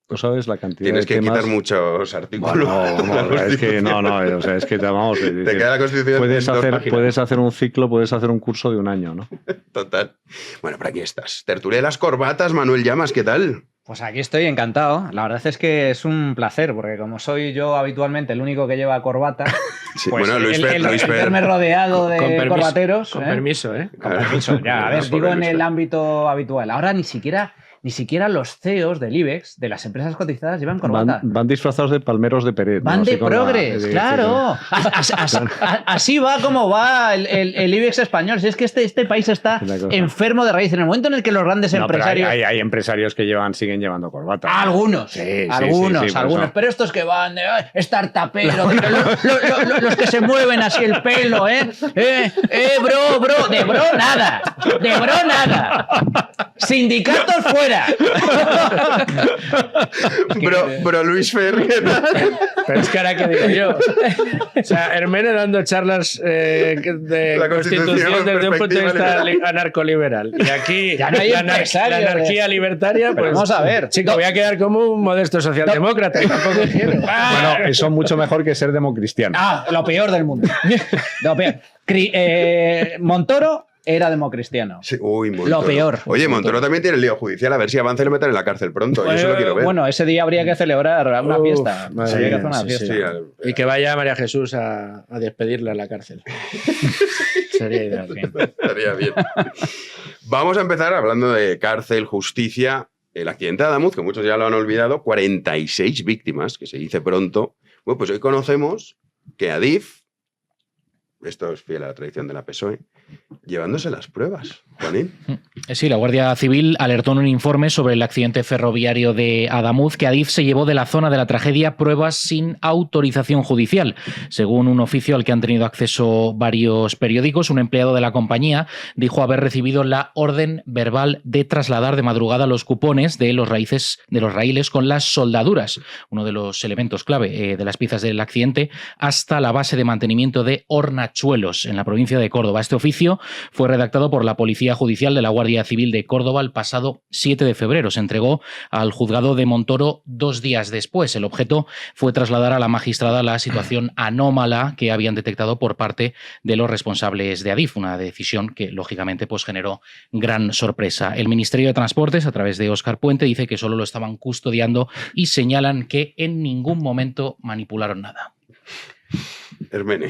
H: ¿No sabes la cantidad
B: Tienes
H: de
B: que
H: temas?
B: quitar muchos artículos.
H: Bueno, es que no, o sea, es que vamos.
B: Te queda la Constitución
H: puedes
B: en 2
H: hacer,
B: páginas.
H: puedes hacer un ciclo, puedes hacer un curso de un año, ¿no?
B: Total. Bueno, por aquí estás. Tertulia de las corbatas, Manuel Llamas, ¿qué tal?
I: Pues aquí estoy encantado. La verdad es que es un placer, porque como soy yo habitualmente el único que lleva corbata,
B: Sí,
I: pues
B: bueno, Luis Fer.
I: el verme rodeado de corbateros.
J: Con permiso, ¿eh?
I: Con permiso, ya, a ver, digo en el ámbito habitual. Ahora ni siquiera los CEOs del IBEX, de las empresas cotizadas, llevan corbata.
H: Van disfrazados de palmeros de Peret.
I: Van
H: ¿no?
I: de
H: Así con
I: progres, claro. Así va como va el IBEX español. Si es que este país está enfermo de raíz. En el momento en el que los grandes empresarios...
H: Hay empresarios que siguen llevando corbata.
I: Algunos,
H: Sí,
I: algunos. Pero estos que van de startuperos, los que se mueven así el pelo, bro, de bro nada. Sindicatos fuera.
B: Bro, Luis Fer, ¿qué tal?
J: Pero es que ahora que digo yo. O sea, Hermene dando charlas de
B: La
J: Constitución desde un punto de vista anarcoliberal. Y aquí
I: ya no hay
J: la anarquía libertaria, pues
I: vamos a ver.
J: Chico, voy a quedar como un modesto socialdemócrata. Tampoco quiero.
H: Bueno, eso es mucho mejor que ser democristiano.
I: Lo peor del mundo. Lo peor. Montoro era democristiano.
B: Sí, uy, Montoro.
I: Lo peor.
B: Oye, Montoro también tiene el lío judicial. A ver si avanza y lo meten en la cárcel pronto. Yo eso lo quiero ver.
I: Bueno, ese día habría que celebrar una fiesta. Habría que hacer una fiesta.
J: Y que vaya María Jesús a despedirle a la cárcel. Sería ideal.
B: Estaría bien. Vamos a empezar hablando de cárcel, justicia. El accidente de Adamuz, que muchos ya lo han olvidado, 46 víctimas, que se dice pronto. Bueno, pues hoy conocemos que Adif, esto es fiel a la tradición de la PSOE, llevándose las pruebas. ¿Juanín?
E: Sí, la Guardia Civil alertó en un informe sobre el accidente ferroviario de Adamuz que Adif se llevó de la zona de la tragedia pruebas sin autorización judicial. Según un oficio al que han tenido acceso varios periódicos, un empleado de la compañía dijo haber recibido la orden verbal de trasladar de madrugada los cupones de los raíles con las soldaduras, uno de los elementos clave de las piezas del accidente, hasta la base de mantenimiento de Hornachuelos, en la provincia de Córdoba. Este oficio fue redactado por la Policía Judicial de la Guardia Civil de Córdoba el pasado 7 de febrero. Se entregó al juzgado de Montoro 2 días después. El objeto fue trasladar a la magistrada la situación anómala que habían detectado por parte de los responsables de Adif, una decisión que lógicamente pues generó gran sorpresa. El Ministerio de Transportes, a través de Óscar Puente, dice que solo lo estaban custodiando y señalan que en ningún momento manipularon nada.
B: Hermene.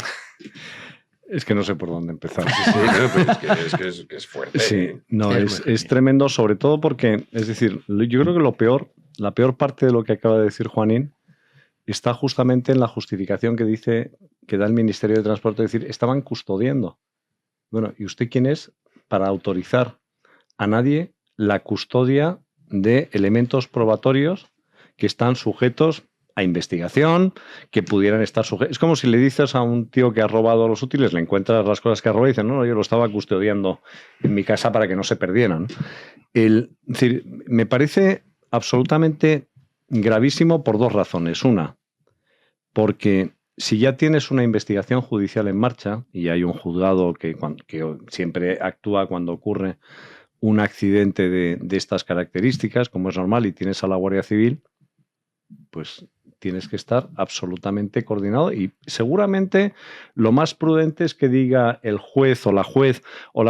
H: Es que no sé por dónde empezar.
B: Sí, no, pero es que es fuerte.
H: Sí, no, es tremendo, sobre todo porque, es decir, yo creo que la peor parte de lo que acaba de decir Juanín está justamente en la justificación que dice, que da el Ministerio de Transporte, es decir, estaban custodiando. Bueno, ¿y usted quién es para autorizar a nadie la custodia de elementos probatorios que están sujetos a investigación, que pudieran estar sujetos? Es como si le dices a un tío que ha robado los útiles, le encuentras las cosas que ha robado y dices, no, yo lo estaba custodiando en mi casa para que no se perdieran. Es decir, me parece absolutamente gravísimo por dos razones. Una, porque si ya tienes una investigación judicial en marcha y hay un juzgado que siempre actúa cuando ocurre un accidente de estas características, como es normal, y tienes a la Guardia Civil, pues tienes que estar absolutamente coordinado y seguramente lo más prudente es que diga el juez o la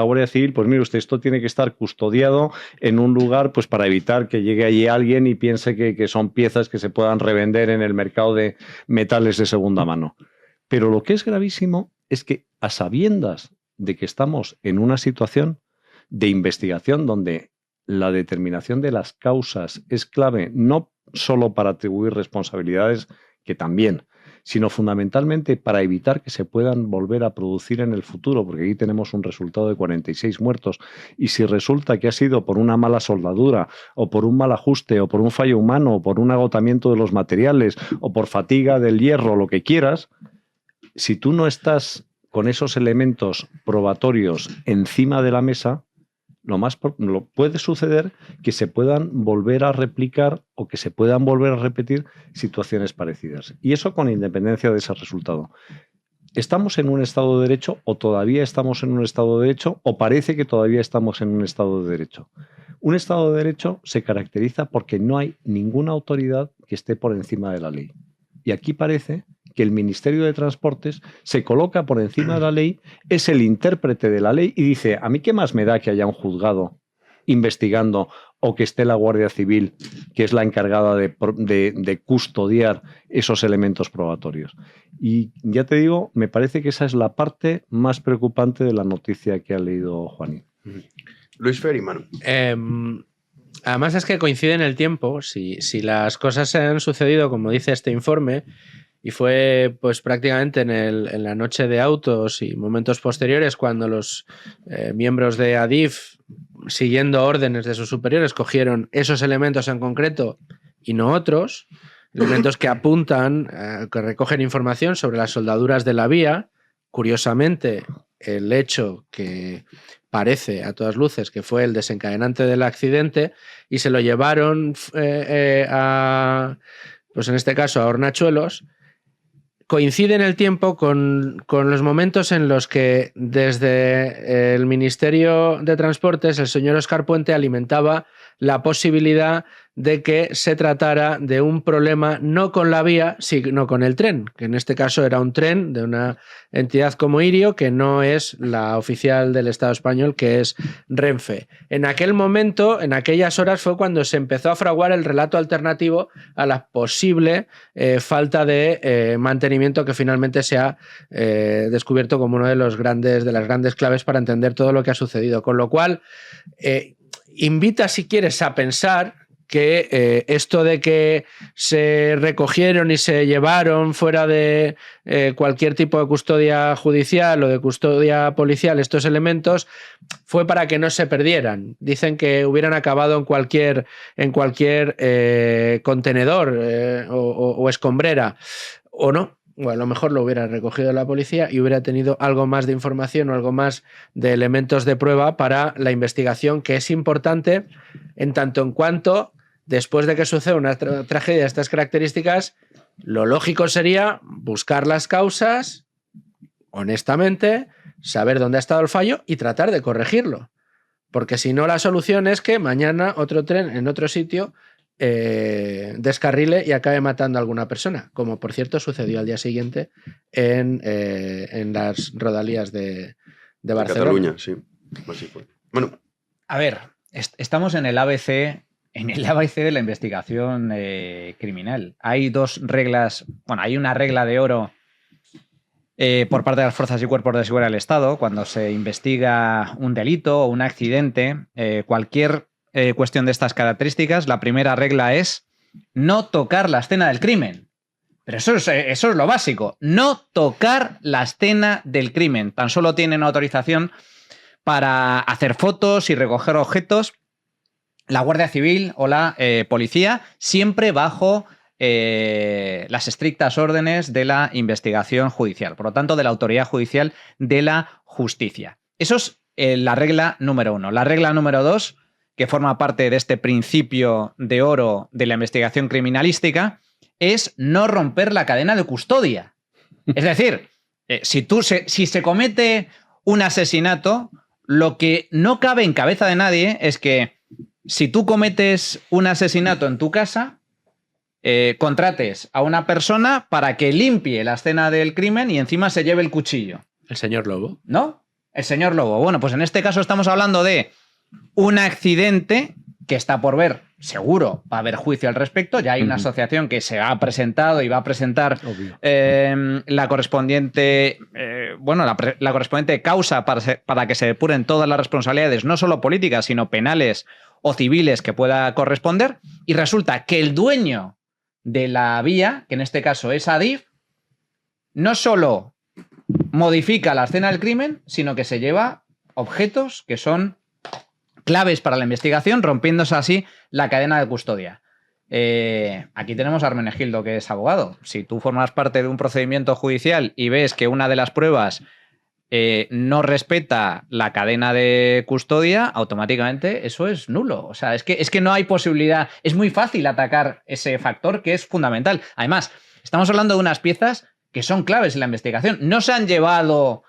H: Guardia Civil, pues mire usted, esto tiene que estar custodiado en un lugar pues para evitar que llegue allí alguien y piense que son piezas que se puedan revender en el mercado de metales de segunda mano. Pero lo que es gravísimo es que a sabiendas de que estamos en una situación de investigación donde la determinación de las causas es clave, no solo para atribuir responsabilidades, que también, sino fundamentalmente para evitar que se puedan volver a producir en el futuro, porque aquí tenemos un resultado de 46 muertos, y si resulta que ha sido por una mala soldadura, o por un mal ajuste, o por un fallo humano, o por un agotamiento de los materiales, o por fatiga del hierro, lo que quieras, si tú no estás con esos elementos probatorios encima de la mesa, puede suceder que se puedan volver a replicar o que se puedan volver a repetir situaciones parecidas. Y eso con independencia de ese resultado. ¿Estamos en un Estado de Derecho o todavía estamos en un Estado de Derecho o parece que todavía estamos en un Estado de Derecho? Un Estado de Derecho se caracteriza porque no hay ninguna autoridad que esté por encima de la ley. Y aquí parece que el Ministerio de Transportes se coloca por encima de la ley, es el intérprete de la ley y dice, a mí qué más me da que haya un juzgado investigando o que esté la Guardia Civil, que es la encargada de custodiar esos elementos probatorios. Y ya te digo, me parece que esa es la parte más preocupante de la noticia que ha leído Juanín.
B: Luis Ferriman.
J: Además es que coincide en el tiempo. Si las cosas se han sucedido, como dice este informe, y fue pues prácticamente en la noche de autos y momentos posteriores cuando los miembros de Adif, siguiendo órdenes de sus superiores, cogieron esos elementos en concreto y no otros, elementos que apuntan, que recogen información sobre las soldaduras de la vía. Curiosamente, el hecho que parece a todas luces que fue el desencadenante del accidente y se lo llevaron pues en este caso a Hornachuelos, coincide en el tiempo con los momentos en los que desde el Ministerio de Transportes el señor Óscar Puente alimentaba la posibilidad de que se tratara de un problema no con la vía, sino con el tren, que en este caso era un tren de una entidad como Irio, que no es la oficial del Estado español, que es Renfe. En aquel momento, en aquellas horas, fue cuando se empezó a fraguar el relato alternativo a la posible falta de mantenimiento que finalmente se ha descubierto como una de las grandes claves para entender todo lo que ha sucedido. Con lo cual, invita, si quieres, a pensar que esto de que se recogieron y se llevaron fuera de cualquier tipo de custodia judicial o de custodia policial estos elementos fue para que no se perdieran. Dicen que hubieran acabado en cualquier contenedor o escombrera, o no. Bueno, a lo mejor lo hubiera recogido la policía y hubiera tenido algo más de información o algo más de elementos de prueba para la investigación, que es importante en tanto en cuanto, después de que suceda una tragedia de estas características, lo lógico sería buscar las causas, honestamente, saber dónde ha estado el fallo y tratar de corregirlo. Porque si no, la solución es que mañana otro tren en otro sitio descarrile y acabe matando a alguna persona, como por cierto sucedió al día siguiente en las rodalías de Barcelona.
B: Cataluña, sí. Así fue. Bueno.
K: A ver, estamos en el ABC de la investigación criminal. Hay dos reglas, bueno, hay una regla de oro por parte de las fuerzas y cuerpos de seguridad del Estado, cuando se investiga un delito o un accidente, cualquier cuestión de estas características, la primera regla es no tocar la escena del crimen. Pero eso es lo básico, no tocar la escena del crimen. Tan solo tienen autorización para hacer fotos y recoger objetos la Guardia Civil o la policía, siempre bajo las estrictas órdenes de la investigación judicial, por lo tanto, de la autoridad judicial de la justicia. Eso es la regla número 1. La regla número 2, que forma parte de este principio de oro de la investigación criminalística, es no romper la cadena de custodia. Es decir, si se comete un asesinato, lo que no cabe en cabeza de nadie es que si tú cometes un asesinato en tu casa, contrates a una persona para que limpie la escena del crimen y encima se lleve el cuchillo.
J: El señor Lobo.
K: ¿No? El señor Lobo. Bueno, pues en este caso estamos hablando de un accidente que está por ver, seguro va a haber juicio al respecto. Ya hay una asociación que se ha presentado y va a presentar la correspondiente la correspondiente causa para que se depuren todas las responsabilidades, no solo políticas, sino penales o civiles que pueda corresponder. Y resulta que el dueño de la vía, que en este caso es Adif, no solo modifica la escena del crimen, sino que se lleva objetos que son claves para la investigación, rompiéndose así la cadena de custodia. Aquí tenemos a Hermenegildo, que es abogado. Si tú formas parte de un procedimiento judicial y ves que una de las pruebas no respeta la cadena de custodia, automáticamente eso es nulo. O sea, es que no hay posibilidad. Es muy fácil atacar ese factor que es fundamental. Además, estamos hablando de unas piezas que son claves en la investigación. No se han llevado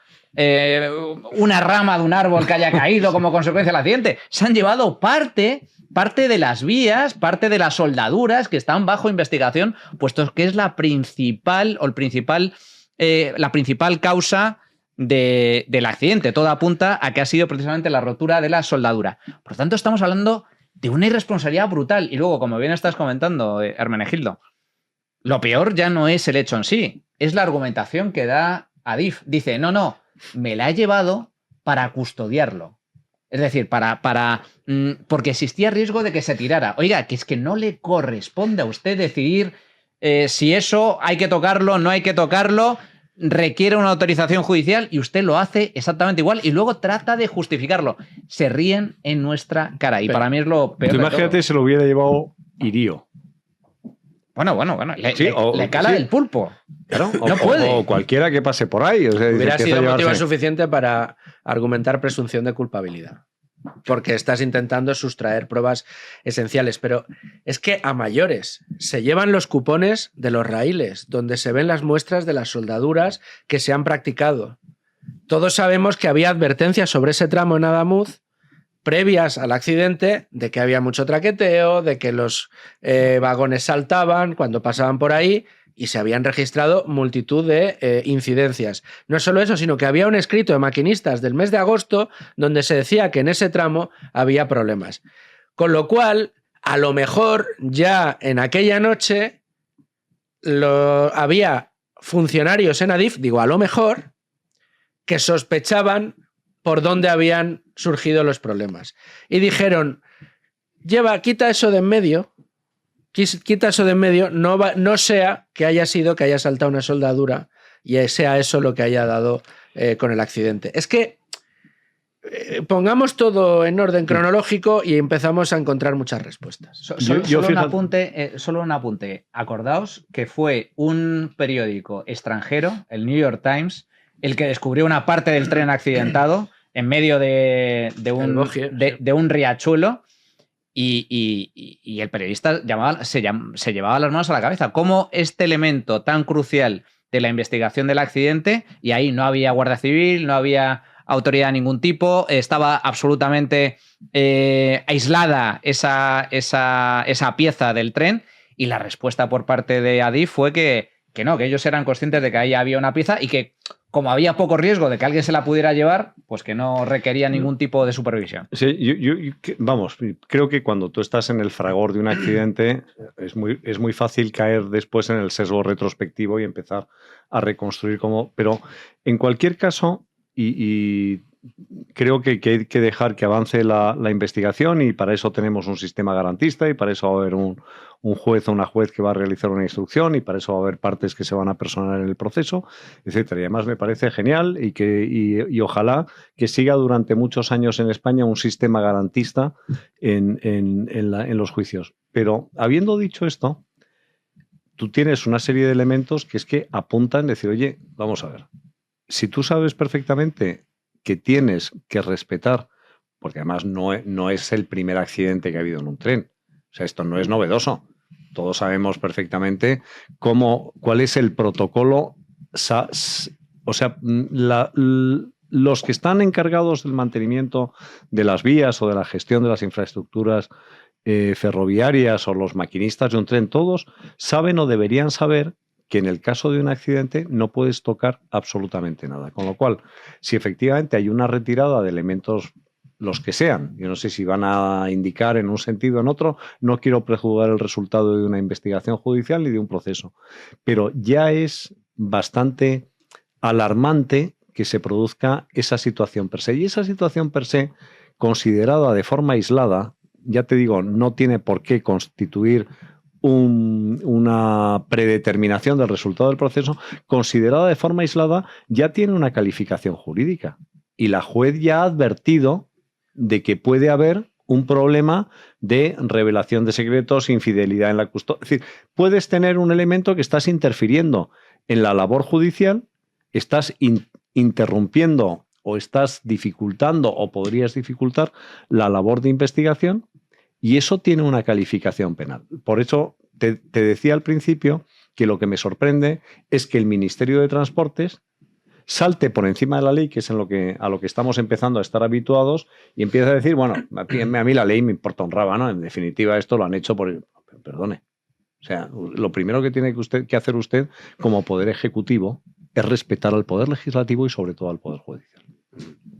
K: una rama de un árbol que haya caído como consecuencia del accidente. Se han llevado parte de las vías, parte de las soldaduras que están bajo investigación, puesto que es la principal causa del accidente. Todo apunta a que ha sido precisamente la rotura de la soldadura. Por lo tanto, estamos hablando de una irresponsabilidad brutal. Y luego, como bien estás comentando, Hermenegildo, lo peor ya no es el hecho en sí, es la argumentación que da Adif. Dice, no, me la he llevado para custodiarlo. Es decir, porque existía riesgo de que se tirara. Oiga, que es que no le corresponde a usted decidir si eso hay que tocarlo, no hay que tocarlo, requiere una autorización judicial y usted lo hace exactamente igual y luego trata de justificarlo. Se ríen en nuestra cara y para mí es lo peor.
H: Imagínate si lo hubiera llevado Irío.
K: Bueno, le cala el pulpo.
H: Claro,
K: no puede.
H: O cualquiera que pase por ahí. O sea,
J: hubiera sido motivo suficiente para argumentar presunción de culpabilidad. Porque estás intentando sustraer pruebas esenciales. Pero es que a mayores se llevan los cupones de los raíles, donde se ven las muestras de las soldaduras que se han practicado. Todos sabemos que había advertencias sobre ese tramo en Adamuz previas al accidente, de que había mucho traqueteo, de que los vagones saltaban cuando pasaban por ahí y se habían registrado multitud de incidencias. No solo eso, sino que había un escrito de maquinistas del mes de agosto donde se decía que en ese tramo había problemas. Con lo cual, a lo mejor ya en aquella noche había funcionarios en Adif, digo a lo mejor, que sospechaban por dónde habían surgido los problemas. Y dijeron, quita eso de en medio, no sea que haya sido que haya saltado una soldadura y sea eso lo que haya dado con el accidente. Es que pongamos todo en orden cronológico y empezamos a encontrar muchas respuestas.
K: Solo un apunte. Acordaos que fue un periódico extranjero, el New York Times, el que descubrió una parte del tren accidentado en medio de un riachuelo y el periodista se llevaba las manos a la cabeza. ¿Cómo este elemento tan crucial de la investigación del accidente, y ahí no había Guardia Civil, no había autoridad de ningún tipo, estaba absolutamente aislada esa pieza del tren, y la respuesta por parte de Adif fue que no, que ellos eran conscientes de que ahí había una pieza y que como había poco riesgo de que alguien se la pudiera llevar, pues que no requería ningún tipo de supervisión.
H: Sí, vamos, creo que cuando tú estás en el fragor de un accidente es muy fácil caer después en el sesgo retrospectivo y empezar a reconstruir como... Pero en cualquier caso, y creo que hay que dejar que avance la investigación, y para eso tenemos un sistema garantista, y para eso va a haber un juez o una juez que va a realizar una instrucción, y para eso va a haber partes que se van a personar en el proceso, etcétera. Y además me parece genial y ojalá que siga durante muchos años en España un sistema garantista en los juicios. Pero habiendo dicho esto, tú tienes una serie de elementos que es que apuntan a decir, oye, vamos a ver, si tú sabes perfectamente que tienes que respetar, porque además no es el primer accidente que ha habido en un tren. O sea, esto no es novedoso. Todos sabemos perfectamente cuál es el protocolo. O sea, los que están encargados del mantenimiento de las vías o de la gestión de las infraestructuras ferroviarias, o los maquinistas de un tren, todos saben o deberían saber que en el caso de un accidente no puedes tocar absolutamente nada. Con lo cual, si efectivamente hay una retirada de elementos, los que sean, yo no sé si van a indicar en un sentido o en otro, no quiero prejuzgar el resultado de una investigación judicial ni de un proceso, pero ya es bastante alarmante que se produzca esa situación per se. Y esa situación per se, considerada de forma aislada, ya te digo, no tiene por qué constituir una predeterminación del resultado del proceso, considerada de forma aislada, ya tiene una calificación jurídica. Y la juez ya ha advertido de que puede haber un problema de revelación de secretos, infidelidad en la custodia. Es decir, puedes tener un elemento que estás interfiriendo en la labor judicial, estás interrumpiendo o estás dificultando o podrías dificultar la labor de investigación, y eso tiene una calificación penal. Por eso te decía al principio que lo que me sorprende es que el Ministerio de Transportes salte por encima de la ley, que es a lo que estamos empezando a estar habituados, y empieza a decir, bueno, a mí la ley me importa un rábano, en definitiva esto lo han hecho por... Perdone. O sea, lo primero que tiene que hacer usted como Poder Ejecutivo es respetar al Poder Legislativo y sobre todo al Poder Judicial.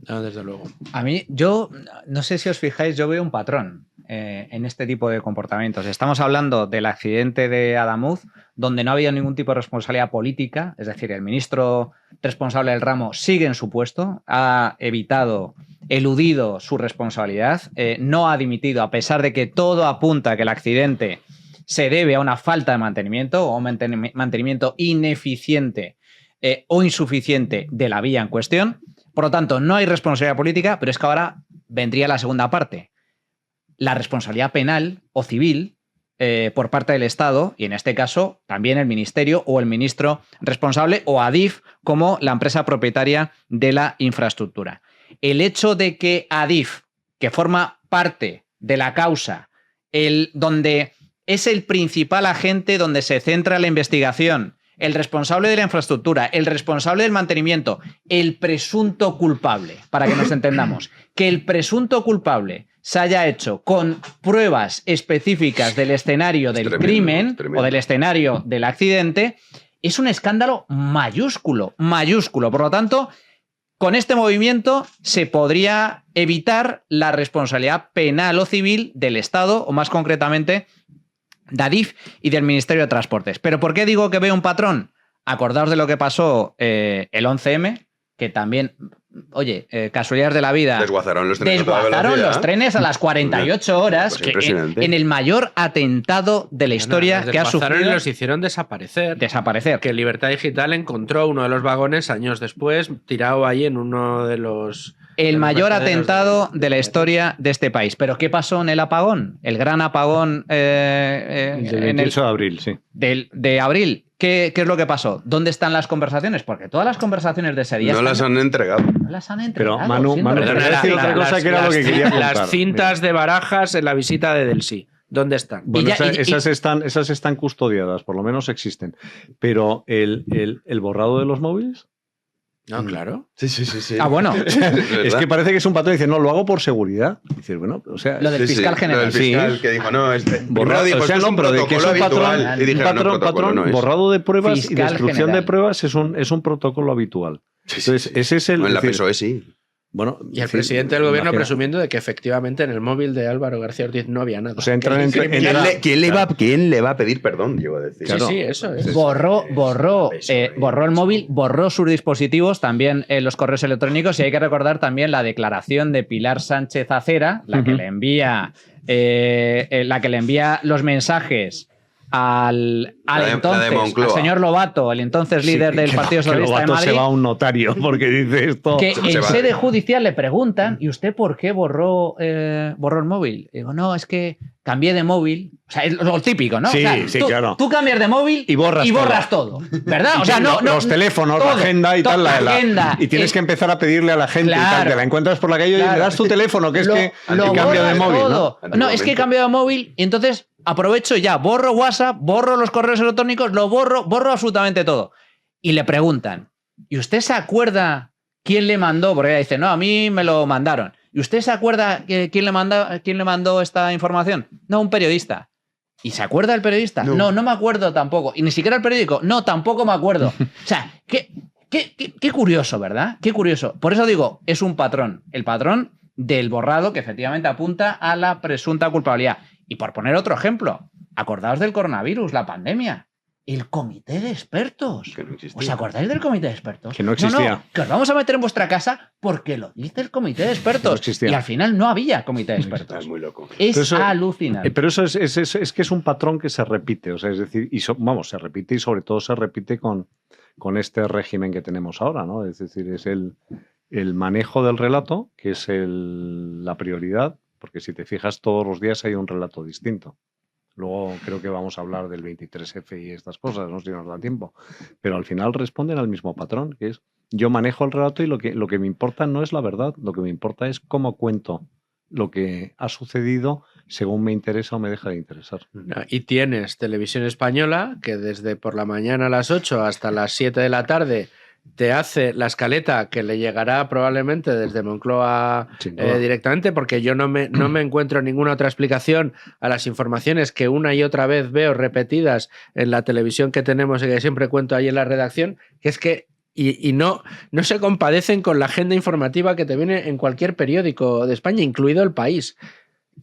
J: No, desde luego.
K: A mí, yo no sé si os fijáis, yo veo un patrón en este tipo de comportamientos. Estamos hablando del accidente de Adamuz, donde no había ningún tipo de responsabilidad política, es decir, el ministro responsable del ramo sigue en su puesto, ha eludido su responsabilidad, no ha dimitido, a pesar de que todo apunta a que el accidente se debe a una falta de mantenimiento o un mantenimiento ineficiente o insuficiente de la vía en cuestión. Por lo tanto, no hay responsabilidad política, pero es que ahora vendría la segunda parte. La responsabilidad penal o civil por parte del Estado, y en este caso también el Ministerio o el ministro responsable, o ADIF como la empresa propietaria de la infraestructura. El hecho de que ADIF, que forma parte de la causa, donde es el principal agente donde se centra la investigación, el responsable de la infraestructura, el responsable del mantenimiento, el presunto culpable, para que nos entendamos, que el presunto culpable se haya hecho con pruebas específicas del escenario del crimen o del escenario del accidente, es un escándalo mayúsculo, mayúsculo. Por lo tanto, con este movimiento se podría evitar la responsabilidad penal o civil del Estado, o más concretamente de ADIF y del Ministerio de Transportes. ¿Pero por qué digo que veo un patrón? Acordaos de lo que pasó el 11M, que también, oye, casualidades de la vida,
B: desguazaron los trenes,
K: a las 48 horas,
B: pues
K: que en el mayor atentado de la historia que ha sufrido.
J: Y los hicieron desaparecer. Que Libertad Digital encontró uno de los vagones años después, tirado ahí en uno de los...
K: El mayor atentado de la historia de este país. ¿Pero qué pasó en el apagón? El gran apagón
H: del 28 de abril, sí.
K: De abril. ¿Qué es lo que pasó? ¿Dónde están las conversaciones? Porque todas las conversaciones de ese día...
B: No las han entregado.
K: No las han entregado.
H: Pero Manu, te voy a decir otra cosa que era lo que quería contar.
J: Las cintas de Barajas en la visita de Delsi. ¿Dónde están?
H: Bueno, esas están custodiadas, por lo menos existen. Pero el borrado de los móviles...
J: No, claro.
B: Sí.
K: Ah, bueno.
H: Es que parece que es un patrón. Dice, no, lo hago por seguridad. Dice, bueno, o sea...
K: Lo del fiscal general.
B: Lo del fiscal que dijo, no,
H: borrado,
B: dijo,
H: o sea, no, pero de que es un patrón,
B: y dijeron,
H: patrón
B: no es.
H: Borrado de pruebas fiscal y destrucción
K: general.
H: De pruebas es un protocolo habitual. Entonces, ese es el...
B: No, en la
H: es decir,
B: PSOE sí.
H: Bueno,
J: Y el
H: sí,
J: presidente del gobierno
H: imagina.
J: presumiendo de que efectivamente en el móvil de Álvaro García Ortiz no había nada.
H: O sea, entran en...
B: ¿Quién le va a pedir perdón, llego a decir?
J: Sí, sí, eso es.
K: Borró el móvil, borró sus dispositivos, también los correos electrónicos, y hay que recordar también la declaración de Pilar Sánchez Acera, la que le envía los mensajes al entonces, al señor Lobato, el entonces líder del Partido Socialista de Madrid.
H: Se va a un notario porque dice esto.
K: Que en sede judicial le preguntan, ¿y usted por qué borró el móvil? Y digo, no, es que cambié de móvil. O sea, es lo típico, ¿no?
H: Sí,
K: o sea,
H: sí,
K: tú,
H: claro.
K: Tú cambias de móvil
H: y borras
K: todo. ¿Verdad? O sea,
H: los teléfonos, la agenda y tal.
K: La agenda.
H: Y tienes que empezar a pedirle a la gente y tal. Te la encuentras por la calle y me das tu teléfono, que es que cambio de móvil.
K: No, es que he cambiado de móvil y entonces aprovecho y ya, borro WhatsApp, borro los correos electrónicos, borro absolutamente todo. Y le preguntan, ¿y usted se acuerda quién le mandó? Porque ella dice, no, a mí me lo mandaron. ¿Y usted se acuerda quién le mandó esta información? No, un periodista. ¿Y se acuerda del periodista? No me acuerdo tampoco. ¿Y ni siquiera el periódico? No, tampoco me acuerdo. O sea, qué curioso, ¿verdad? Qué curioso. Por eso digo, es un patrón. El patrón del borrado que efectivamente apunta a la presunta culpabilidad. Y por poner otro ejemplo, acordaos del coronavirus, la pandemia. El comité de expertos.
B: Que no existía.
K: ¿Os acordáis del comité de expertos?
H: Que no existía.
K: No, que os vamos a meter en vuestra casa porque lo dice el comité de expertos.
H: No existía.
K: Y al final no había comité de expertos.
B: Es muy loco.
K: Es alucinante.
H: Pero eso es que es un patrón que se repite. O sea, es decir, se repite y sobre todo se repite con este régimen que tenemos ahora, ¿no? Es decir, es el manejo del relato, que es la prioridad, porque si te fijas todos los días hay un relato distinto. Luego creo que vamos a hablar del 23F y estas cosas, no sé si nos da tiempo. Pero al final responden al mismo patrón, que es yo manejo el relato y lo que me importa no es la verdad, lo que me importa es cómo cuento lo que ha sucedido según me interesa o me deja de interesar.
J: Y tienes Televisión Española, que desde por la mañana a las 8 hasta las 7 de la tarde te hace la escaleta que le llegará probablemente desde Moncloa directamente, porque yo no me encuentro ninguna otra explicación a las informaciones que una y otra vez veo repetidas en la televisión que tenemos y que siempre cuento ahí en la redacción, que es que y no se compadecen con la agenda informativa que te viene en cualquier periódico de España, incluido El País.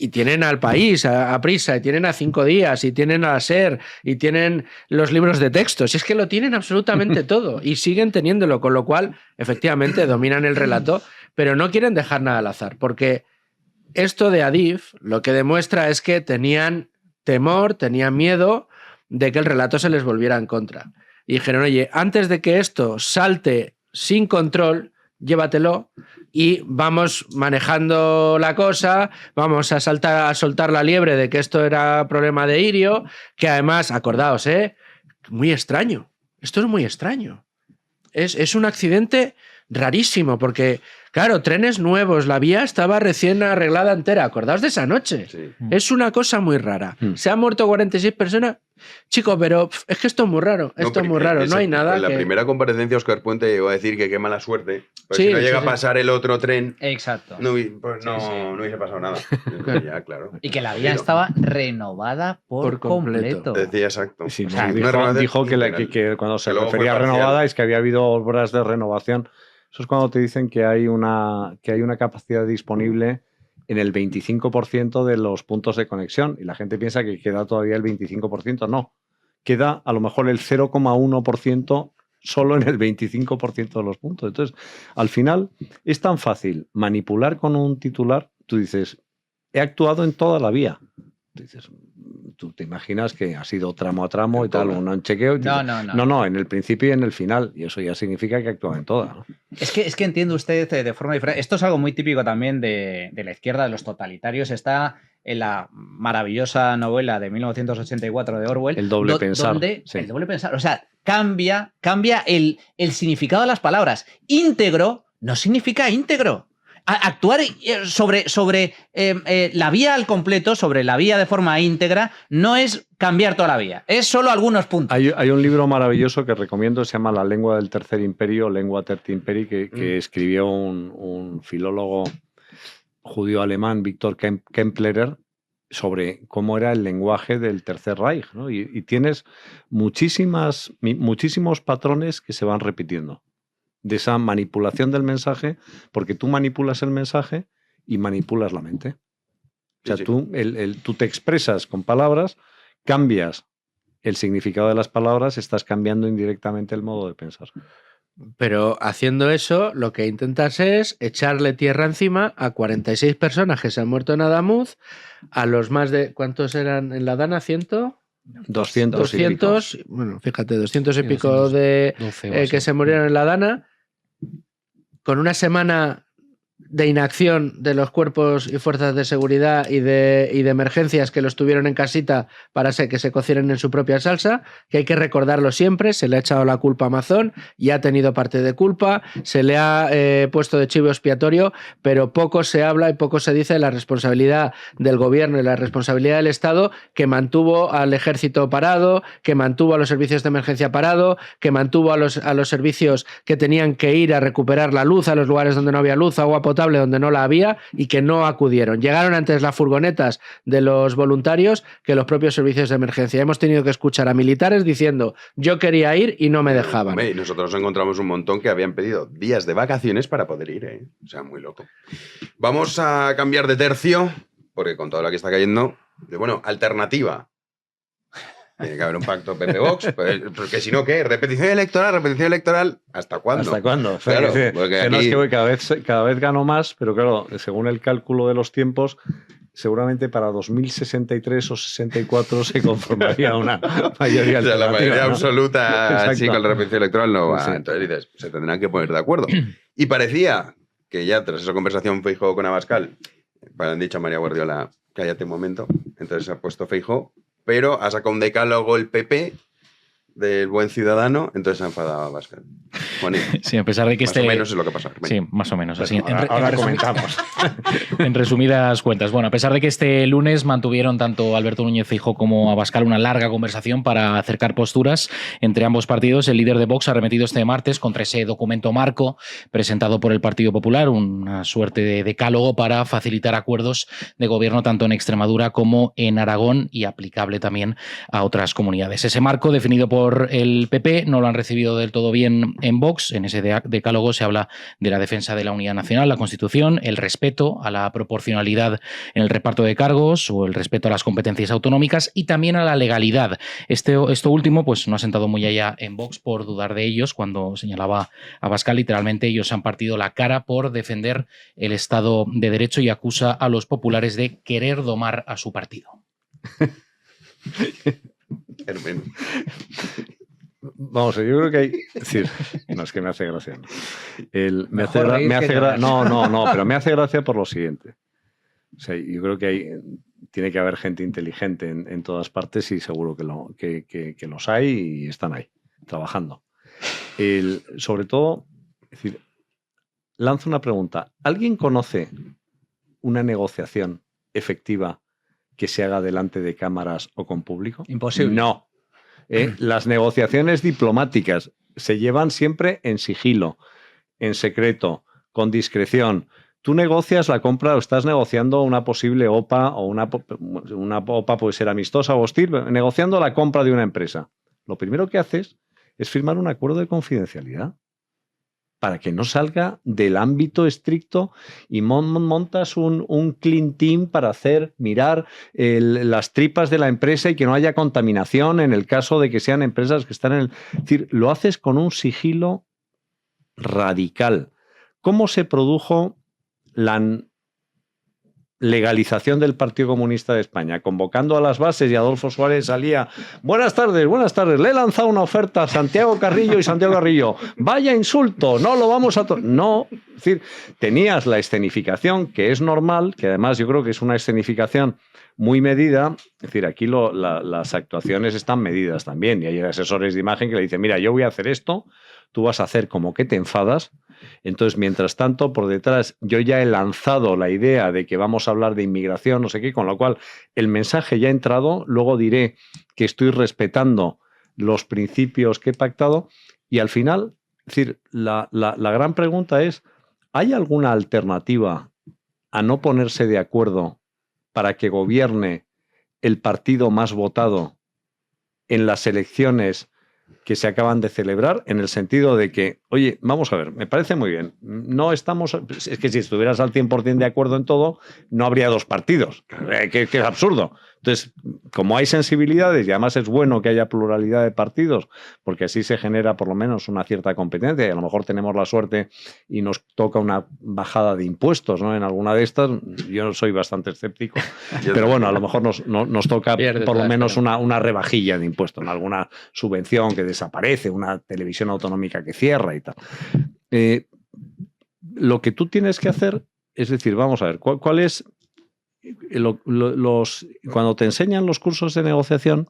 J: Y tienen al País, a Prisa, y tienen a 5 Días, y tienen a SER, y tienen los libros de texto. Si es que lo tienen absolutamente todo, y siguen teniéndolo, con lo cual, efectivamente, dominan el relato, pero no quieren dejar nada al azar, porque esto de Adif lo que demuestra es que tenían temor, tenían miedo de que el relato se les volviera en contra. Y dijeron, oye, antes de que esto salte sin control, llévatelo y vamos manejando la cosa, vamos a soltar la liebre de que esto era problema de Irio, que además, acordaos, muy extraño, esto es muy extraño. Es un accidente rarísimo, porque, claro, trenes nuevos, la vía estaba recién arreglada entera, acordaos de esa noche. Sí. Es una cosa muy rara. Se han muerto 46 personas. Chicos, pero es que esto es muy raro, no hay nada.
B: En la primera comparecencia Óscar Puente llegó a decir que qué mala suerte, pues si no llega a pasar el otro tren,
K: exacto,
B: no hubiese pasado nada. Ya, claro.
K: Y que la vía estaba renovada por completo.
B: Decía exacto.
H: Sí, o sea, dijo que cuando se refería a renovada es que había habido obras de renovación. Eso es cuando te dicen que hay una capacidad disponible en el 25% de los puntos de conexión y la gente piensa que queda todavía el 25%. No, queda a lo mejor el 0,1% solo en el 25% de los puntos. Entonces, al final es tan fácil manipular con un titular. Tú dices, he actuado en toda la vía. Tú dices, tú te imaginas que ha sido tramo a tramo y tal, un chequeo. Y no, en el principio y en el final. Y eso ya significa que actúa en toda, ¿no?
K: Es que entiende usted de forma diferente. Esto es algo muy típico también de la izquierda, de los totalitarios. Está en la maravillosa novela de 1984 de Orwell.
H: El doble pensar.
K: Donde el doble pensar. O sea, cambia el significado de las palabras. Íntegro no significa íntegro. Actuar sobre la vía al completo, sobre la vía de forma íntegra, no es cambiar toda la vía, es solo algunos puntos.
H: Hay un libro maravilloso que recomiendo, se llama La lengua del tercer imperio, Lengua Terti Imperi, que escribió un filólogo judío-alemán, Viktor Kemplerer, sobre cómo era el lenguaje del Tercer Reich, ¿no? Y tienes muchísimos patrones que se van repitiendo. de esa manipulación del mensaje, porque tú manipulas el mensaje y manipulas la mente. O sea,
B: Sí, sí.
H: tú te expresas con palabras, cambias el significado de las palabras, estás cambiando indirectamente el modo de pensar.
J: Pero haciendo eso, lo que intentas es echarle tierra encima a 46 personas que se han muerto en Adamuz, a los más de... ¿Cuántos eran en la Dana? ¿100?
H: 200 y pico.
J: Bueno, fíjate, 200 y
E: Sí,
J: pico de
E: 212 o así.
J: que se murieron en la Dana, con una semana de inacción de los cuerpos y fuerzas de seguridad y de emergencias que los tuvieron en casita para que se cocieran en su propia salsa, que hay que recordarlo siempre. Se le ha echado la culpa a Amazon y ha tenido parte de culpa, se le ha puesto de chivo expiatorio, pero poco se habla y poco se dice de la responsabilidad del gobierno y la responsabilidad del Estado, que mantuvo al ejército parado, que mantuvo a los servicios de emergencia parado, que mantuvo a los servicios que tenían que ir a recuperar la luz a los lugares donde no había luz, agua potable donde no la había, y que no acudieron. Llegaron antes las furgonetas de los voluntarios que los propios servicios de emergencia. Hemos tenido que escuchar a militares diciendo: yo quería ir y no me dejaban.
B: Hombre, y nosotros encontramos un montón que habían pedido días de vacaciones para poder ir, ¿eh? O sea, muy loco. Vamos a cambiar de tercio, porque con todo lo que está cayendo, bueno, alternativa. Tiene que haber un pacto PP-Vox, porque si no, ¿qué? Repetición electoral, ¿hasta cuándo?
H: ¿Hasta cuándo? O sea,
B: Claro,
H: que
B: porque
H: no,
B: aquí...
H: es que voy cada vez gano más, pero claro, según el cálculo de los tiempos, seguramente para 2063 o 64 se conformaría una mayoría
B: O sea, la mayoría
H: ¿no?
B: absoluta,
H: Exacto.
B: sí, con la repetición electoral no va.
H: Sí.
B: Entonces dices, se tendrán que poner de acuerdo. Y parecía que ya tras esa conversación Feijóo con Abascal, le han dicho a María Guardiola, cállate un momento, entonces se ha puesto Feijóo, pero ha sacado un decálogo el PP del buen ciudadano, entonces se ha enfadado a Abascal. Juanín,
E: Sí, a pesar de que
B: más o menos es lo que pasa.
E: Sí, más o menos. Así,
H: Ahora comentamos.
E: En resumidas cuentas, bueno, a pesar de que este lunes mantuvieron tanto Alberto Núñez Feijóo como Abascal una larga conversación para acercar posturas entre ambos partidos, el líder de Vox ha arremetido este martes contra ese documento marco presentado por el Partido Popular, una suerte de decálogo para facilitar acuerdos de gobierno tanto en Extremadura como en Aragón y aplicable también a otras comunidades. Ese marco, definido por el PP, no lo han recibido del todo bien en Vox. En ese decálogo se habla de la defensa de la unidad nacional, la Constitución, el respeto a la proporcionalidad en el reparto de cargos o el respeto a las competencias autonómicas y también a la legalidad. Esto último pues no ha sentado muy allá en Vox por dudar de ellos. Cuando señalaba Abascal, literalmente ellos han partido la cara por defender el Estado de Derecho y acusa a los populares de querer domar a su partido.
H: Vamos, yo creo que hay... Es decir, no, es que me hace gracia. ¿No? Me hace pero me hace gracia por lo siguiente. O sea, yo creo que tiene que haber gente inteligente en todas partes y seguro que los hay y están ahí, trabajando. Sobre todo, es decir, lanzo una pregunta. ¿Alguien conoce una negociación efectiva que se haga delante de cámaras o con público?
K: Imposible.
H: No. Las negociaciones diplomáticas se llevan siempre en sigilo, en secreto, con discreción. Tú negocias la compra o estás negociando una posible OPA o una OPA puede ser amistosa o hostil, negociando la compra de una empresa. Lo primero que haces es firmar un acuerdo de confidencialidad para que no salga del ámbito estricto y montas un clean team para mirar las tripas de la empresa y que no haya contaminación en el caso de que sean empresas que están en el... Es decir, lo haces con un sigilo radical. ¿Cómo se produjo la legalización del Partido Comunista de España? Convocando a las bases y Adolfo Suárez salía: buenas tardes, le he lanzado una oferta a Santiago Carrillo y Santiago Carrillo, vaya insulto, no lo vamos a... No, es decir, tenías la escenificación, que es normal, que además yo creo que es una escenificación muy medida. Es decir, aquí las actuaciones están medidas también y hay asesores de imagen que le dicen: mira, yo voy a hacer esto, tú vas a hacer como que te enfadas. Entonces, mientras tanto, por detrás yo ya he lanzado la idea de que vamos a hablar de inmigración, no sé qué, con lo cual el mensaje ya ha entrado, luego diré que estoy respetando los principios que he pactado y al final, es decir, la gran pregunta es: ¿hay alguna alternativa a no ponerse de acuerdo para que gobierne el partido más votado en las elecciones que se acaban de celebrar, en el sentido de que, oye, vamos a ver, me parece muy bien, no estamos, es que si estuvieras al 100% de acuerdo en todo, no habría dos partidos, que es absurdo. Entonces, como hay sensibilidades y además es bueno que haya pluralidad de partidos, porque así se genera por lo menos una cierta competencia y a lo mejor tenemos la suerte y nos toca una bajada de impuestos, ¿no? En alguna de estas, yo soy bastante escéptico, pero bueno, a lo mejor nos toca por lo menos una rebajilla de impuestos, ¿no? Alguna subvención que desaparece, una televisión autonómica que cierra y tal. Lo que tú tienes que hacer es decir, vamos a ver, ¿cuál es... Cuando te enseñan los cursos de negociación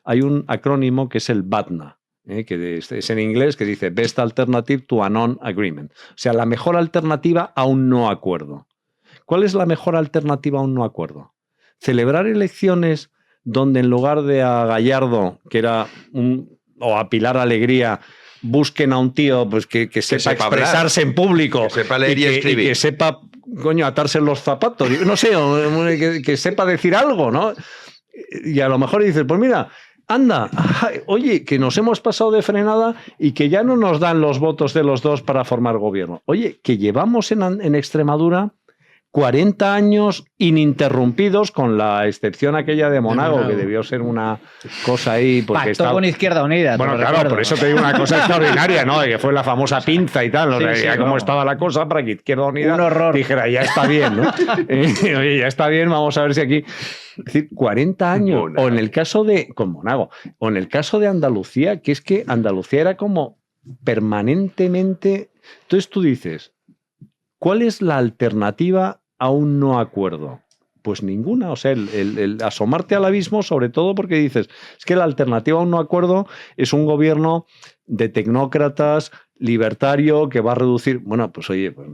H: hay un acrónimo que es el BATNA, que es en inglés, que dice Best Alternative to a Non-Agreement. O sea, la mejor alternativa a un no acuerdo. ¿Cuál es la mejor alternativa a un no acuerdo? Celebrar elecciones donde en lugar de a Gallardo, que era o a Pilar Alegría, busquen a un tío pues, que sepa expresarse hablar, en público,
B: que sepa leer y escribir,
H: y que sepa, coño, atarse los zapatos, no sé, que sepa decir algo, ¿no? Y a lo mejor dices, pues mira, anda, oye, que nos hemos pasado de frenada y que ya no nos dan los votos de los dos para formar gobierno. Oye, que llevamos en Extremadura 40 años ininterrumpidos, con la excepción aquella de Monago, que debió ser una cosa ahí... Porque
K: pactó con Izquierda Unida.
H: Bueno, claro, recuerdo. Por eso te digo una cosa extraordinaria, ¿no? Que fue la famosa pinza y tal. O sea, cómo estaba la cosa para que Izquierda Unida dijera, ya está bien, ¿no? Oye, ya está bien, vamos a ver si aquí... Es decir, 40 años. Monago. O en el caso de... Con Monago. O en el caso de Andalucía, que es que Andalucía era como permanentemente... Entonces tú dices... ¿Cuál es la alternativa a un no acuerdo? Pues ninguna. O sea, el asomarte al abismo, sobre todo porque dices, es que la alternativa a un no acuerdo es un gobierno de tecnócratas, libertario, que va a reducir... Bueno, pues oye, pues,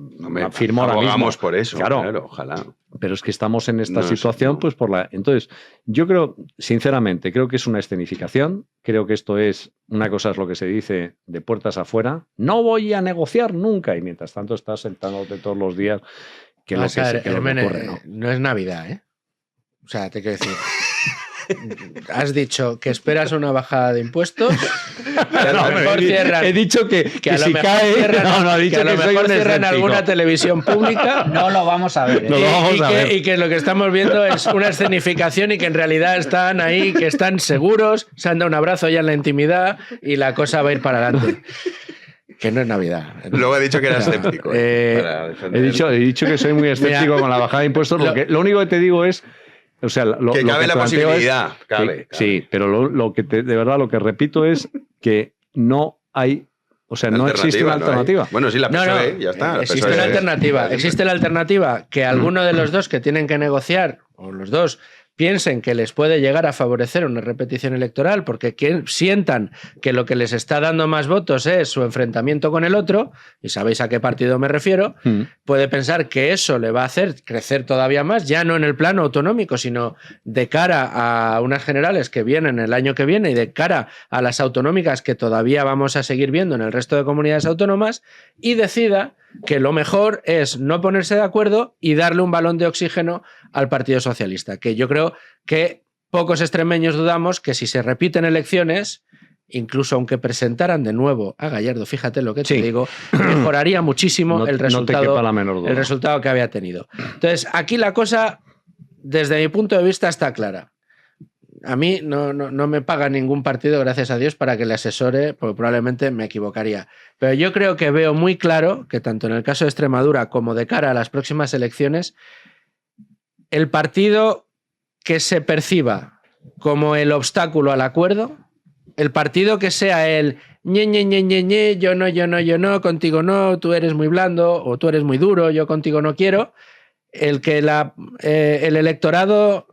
H: firmo ahora mismo.
B: Abogamos por eso,
H: claro,
B: ojalá.
H: Pero es que estamos en esta situación, pues por la... Entonces, yo creo, sinceramente, creo que es una escenificación. Creo que esto es... Una cosa es lo que se dice de puertas afuera. No voy a negociar nunca. Y mientras tanto estás sentándote todos los días que lo que ocurre, ¿no?
J: No es Navidad, ¿eh? O sea, te quiero decir... Has dicho que esperas una bajada de impuestos.
H: He dicho que si cae.
J: Cierran alguna televisión pública.
K: No lo vamos a ver.
J: Y que lo que estamos viendo es una escenificación y que en realidad están ahí, que están seguros, se han dado un abrazo ya en la intimidad y la cosa va a ir para adelante. Que no es Navidad.
B: Luego he dicho que era escéptico.
H: He dicho que soy muy escéptico con la bajada de impuestos. Lo único que te digo es. O sea,
B: que cabe la posibilidad. Cabe.
H: Sí, pero lo que de verdad lo que repito es que no hay, o sea, no existe una alternativa.
B: Bueno, sí, la PSOE, ya está.
J: Existe una alternativa. Existe la alternativa que alguno de los dos que tienen que negociar, o los dos, piensen que les puede llegar a favorecer una repetición electoral porque sientan que lo que les está dando más votos es su enfrentamiento con el otro, y sabéis a qué partido me refiero, puede pensar que eso le va a hacer crecer todavía más, ya no en el plano autonómico, sino de cara a unas generales que vienen el año que viene y de cara a las autonómicas que todavía vamos a seguir viendo en el resto de comunidades autónomas, y decida que lo mejor es no ponerse de acuerdo y darle un balón de oxígeno al Partido Socialista, que yo creo que pocos extremeños dudamos que si se repiten elecciones, incluso aunque presentaran de nuevo a Gallardo, fíjate lo que te digo, mejoraría muchísimo el resultado que había tenido. Entonces, aquí la cosa, desde mi punto de vista, está clara. A mí no me paga ningún partido, gracias a Dios, para que le asesore, porque probablemente me equivocaría. Pero yo creo que veo muy claro que tanto en el caso de Extremadura como de cara a las próximas elecciones, el partido que se perciba como el obstáculo al acuerdo, el partido que sea el ñe, yo no, contigo no, tú eres muy blando o tú eres muy duro, yo contigo no quiero, el que el electorado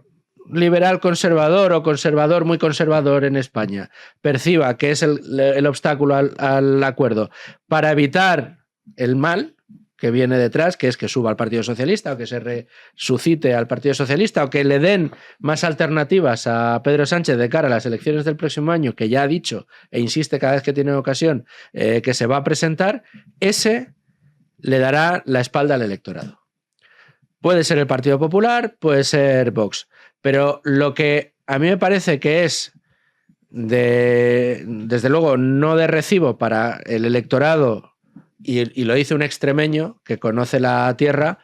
J: liberal conservador o conservador muy conservador en España perciba que es el obstáculo al acuerdo para evitar el mal que viene detrás, que es que suba al Partido Socialista o que se resucite al Partido Socialista o que le den más alternativas a Pedro Sánchez de cara a las elecciones del próximo año, que ya ha dicho e insiste cada vez que tiene ocasión que se va a presentar, ese le dará la espalda al electorado. Puede ser el Partido Popular, puede ser Vox, pero lo que a mí me parece que es desde luego, no de recibo para el electorado, y lo dice un extremeño que conoce la tierra,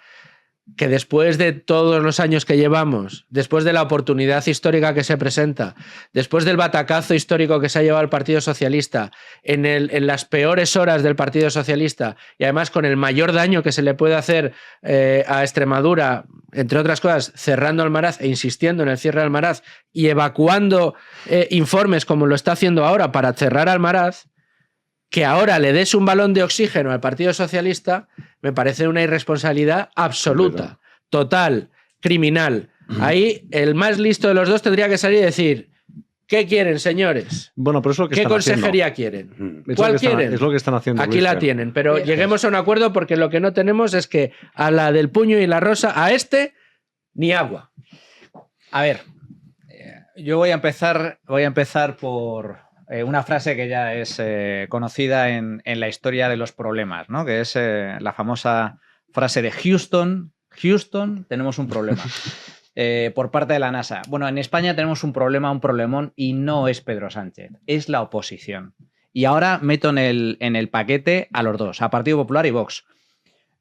J: que después de todos los años que llevamos, después de la oportunidad histórica que se presenta, después del batacazo histórico que se ha llevado el Partido Socialista, en las peores horas del Partido Socialista, y además con el mayor daño que se le puede hacer a Extremadura, entre otras cosas, cerrando Almaraz e insistiendo en el cierre de Almaraz y evacuando informes como lo está haciendo ahora para cerrar Almaraz, que ahora le des un balón de oxígeno al Partido Socialista, me parece una irresponsabilidad absoluta, total, criminal. Ahí el más listo de los dos tendría que salir y decir, ¿qué quieren, señores?
H: Bueno, pero es lo que
J: ¿Qué
H: están
J: consejería
H: haciendo.
J: quieren?
H: Es
J: ¿Cuál
H: lo que están,
J: quieren?
H: Es lo que están haciendo.
J: Aquí
H: Luis,
J: la tienen, pero lleguemos a un acuerdo porque lo que no tenemos es que a la del puño y la rosa, a este, ni agua.
K: A ver, yo voy a empezar por una frase que ya es conocida en la historia de los problemas, ¿no? Que es la famosa frase de Houston, tenemos un problema, por parte de la NASA. Bueno, en España tenemos un problema, un problemón, y no es Pedro Sánchez, es la oposición. Y ahora meto en el paquete a los dos, a Partido Popular y Vox.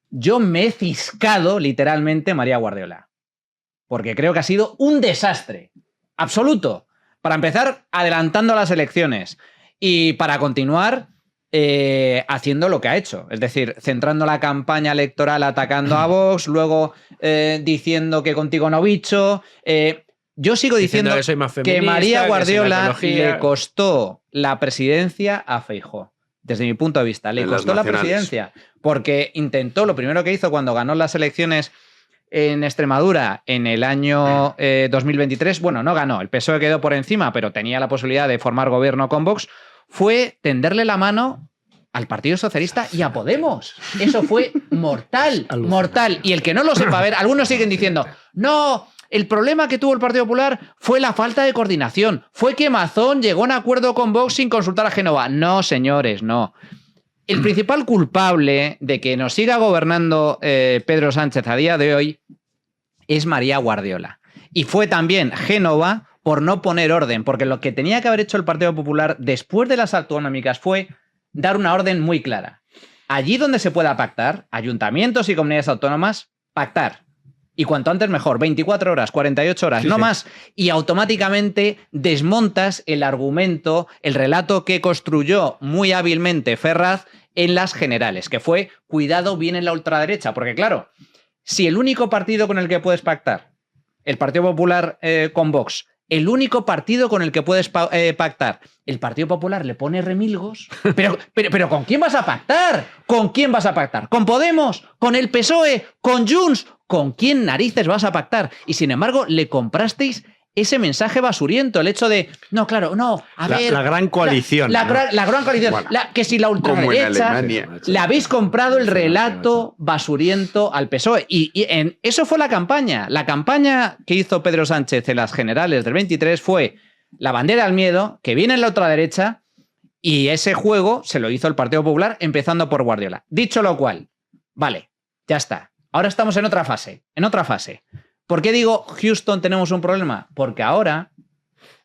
K: Yo me he ciscado literalmente María Guardiola, porque creo que ha sido un desastre absoluto. Para empezar, adelantando las elecciones, y para continuar haciendo lo que ha hecho. Es decir, centrando la campaña electoral atacando a Vox, luego diciendo que contigo no bicho. Yo sigo diciendo
J: que soy más feminista,
K: que María Guardiola
J: que si la
K: le costó la presidencia a Feijóo. Desde mi punto de vista, le costó la presidencia. Porque intentó, lo primero que hizo cuando ganó las elecciones en Extremadura en el año 2023, bueno, no ganó, el PSOE quedó por encima, pero tenía la posibilidad de formar gobierno con Vox, fue tenderle la mano al Partido Socialista y a Podemos. Eso fue mortal, mortal. Y el que no lo sepa, a ver, algunos siguen diciendo, no, el problema que tuvo el Partido Popular fue la falta de coordinación, fue que Mazón llegó a un acuerdo con Vox sin consultar a Génova. No, señores, no. El principal culpable de que nos siga gobernando Pedro Sánchez a día de hoy es María Guardiola. Y fue también Génova por no poner orden, porque lo que tenía que haber hecho el Partido Popular después de las autonómicas fue dar una orden muy clara. Allí donde se pueda pactar, ayuntamientos y comunidades autónomas, pactar. Y cuanto antes mejor, 24 horas, 48 horas, no más. Y automáticamente desmontas el argumento, el relato que construyó muy hábilmente Ferraz en las generales, que fue cuidado bien en la ultraderecha. Porque claro, si el único partido con el que puedes pactar, el Partido Popular con Vox, el único partido con el que puedes pactar, el Partido Popular le pone remilgos, pero ¿con quién vas a pactar? ¿Con quién vas a pactar? ¿Con Podemos? ¿Con el PSOE? ¿Con Junts? ¿Con quién narices vas a pactar? Y sin embargo, le comprasteis ese mensaje basuriento, el hecho de, no, claro, no, a ver...
H: La gran coalición.
K: La gran coalición.
B: Bueno,
K: que si la ultraderecha... Le habéis comprado el relato basuriento al PSOE. Y eso fue la campaña. La campaña que hizo Pedro Sánchez en las generales del 23 fue la bandera del miedo, que viene en la ultraderecha, y ese juego se lo hizo el Partido Popular, empezando por Guardiola. Dicho lo cual, vale, ya está. Ahora estamos en otra fase, ¿Por qué digo, Houston, tenemos un problema? Porque ahora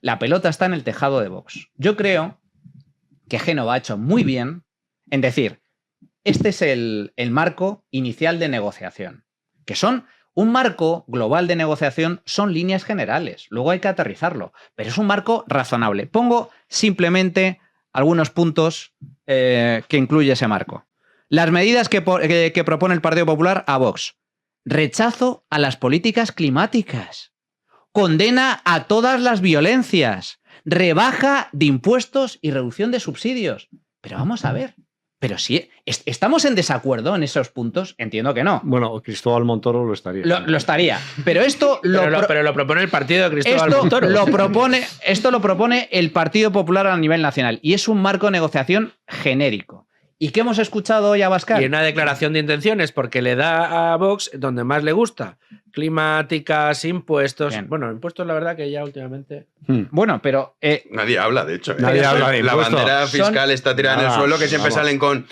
K: la pelota está en el tejado de Vox. Yo creo que Génova ha hecho muy bien en decir, este es el marco inicial de negociación, que son un marco global de negociación, son líneas generales, luego hay que aterrizarlo, pero es un marco razonable. Pongo simplemente algunos puntos que incluye ese marco. Las medidas que propone el Partido Popular a Vox. Rechazo a las políticas climáticas. Condena a todas las violencias. Rebaja de impuestos y reducción de subsidios. Pero vamos a ver. Pero si estamos en desacuerdo en esos puntos, entiendo que no.
H: Bueno, Cristóbal Montoro lo estaría.
K: Lo estaría. Pero esto
J: pero lo propone el partido de Cristóbal Montoro.
K: Esto lo propone el Partido Popular a nivel nacional. Y es un marco de negociación genérico. ¿Y qué hemos escuchado hoy a Abascal?
J: Y una declaración de intenciones, porque le da a Vox donde más le gusta. Climáticas, impuestos.
K: Bien.
J: Bueno, impuestos, la verdad que ya últimamente...
K: Bueno, pero...
B: Nadie habla, de hecho.
H: Nadie habla de
B: la
H: impuestos.
B: bandera fiscal está tirada en el suelo, que siempre salen con...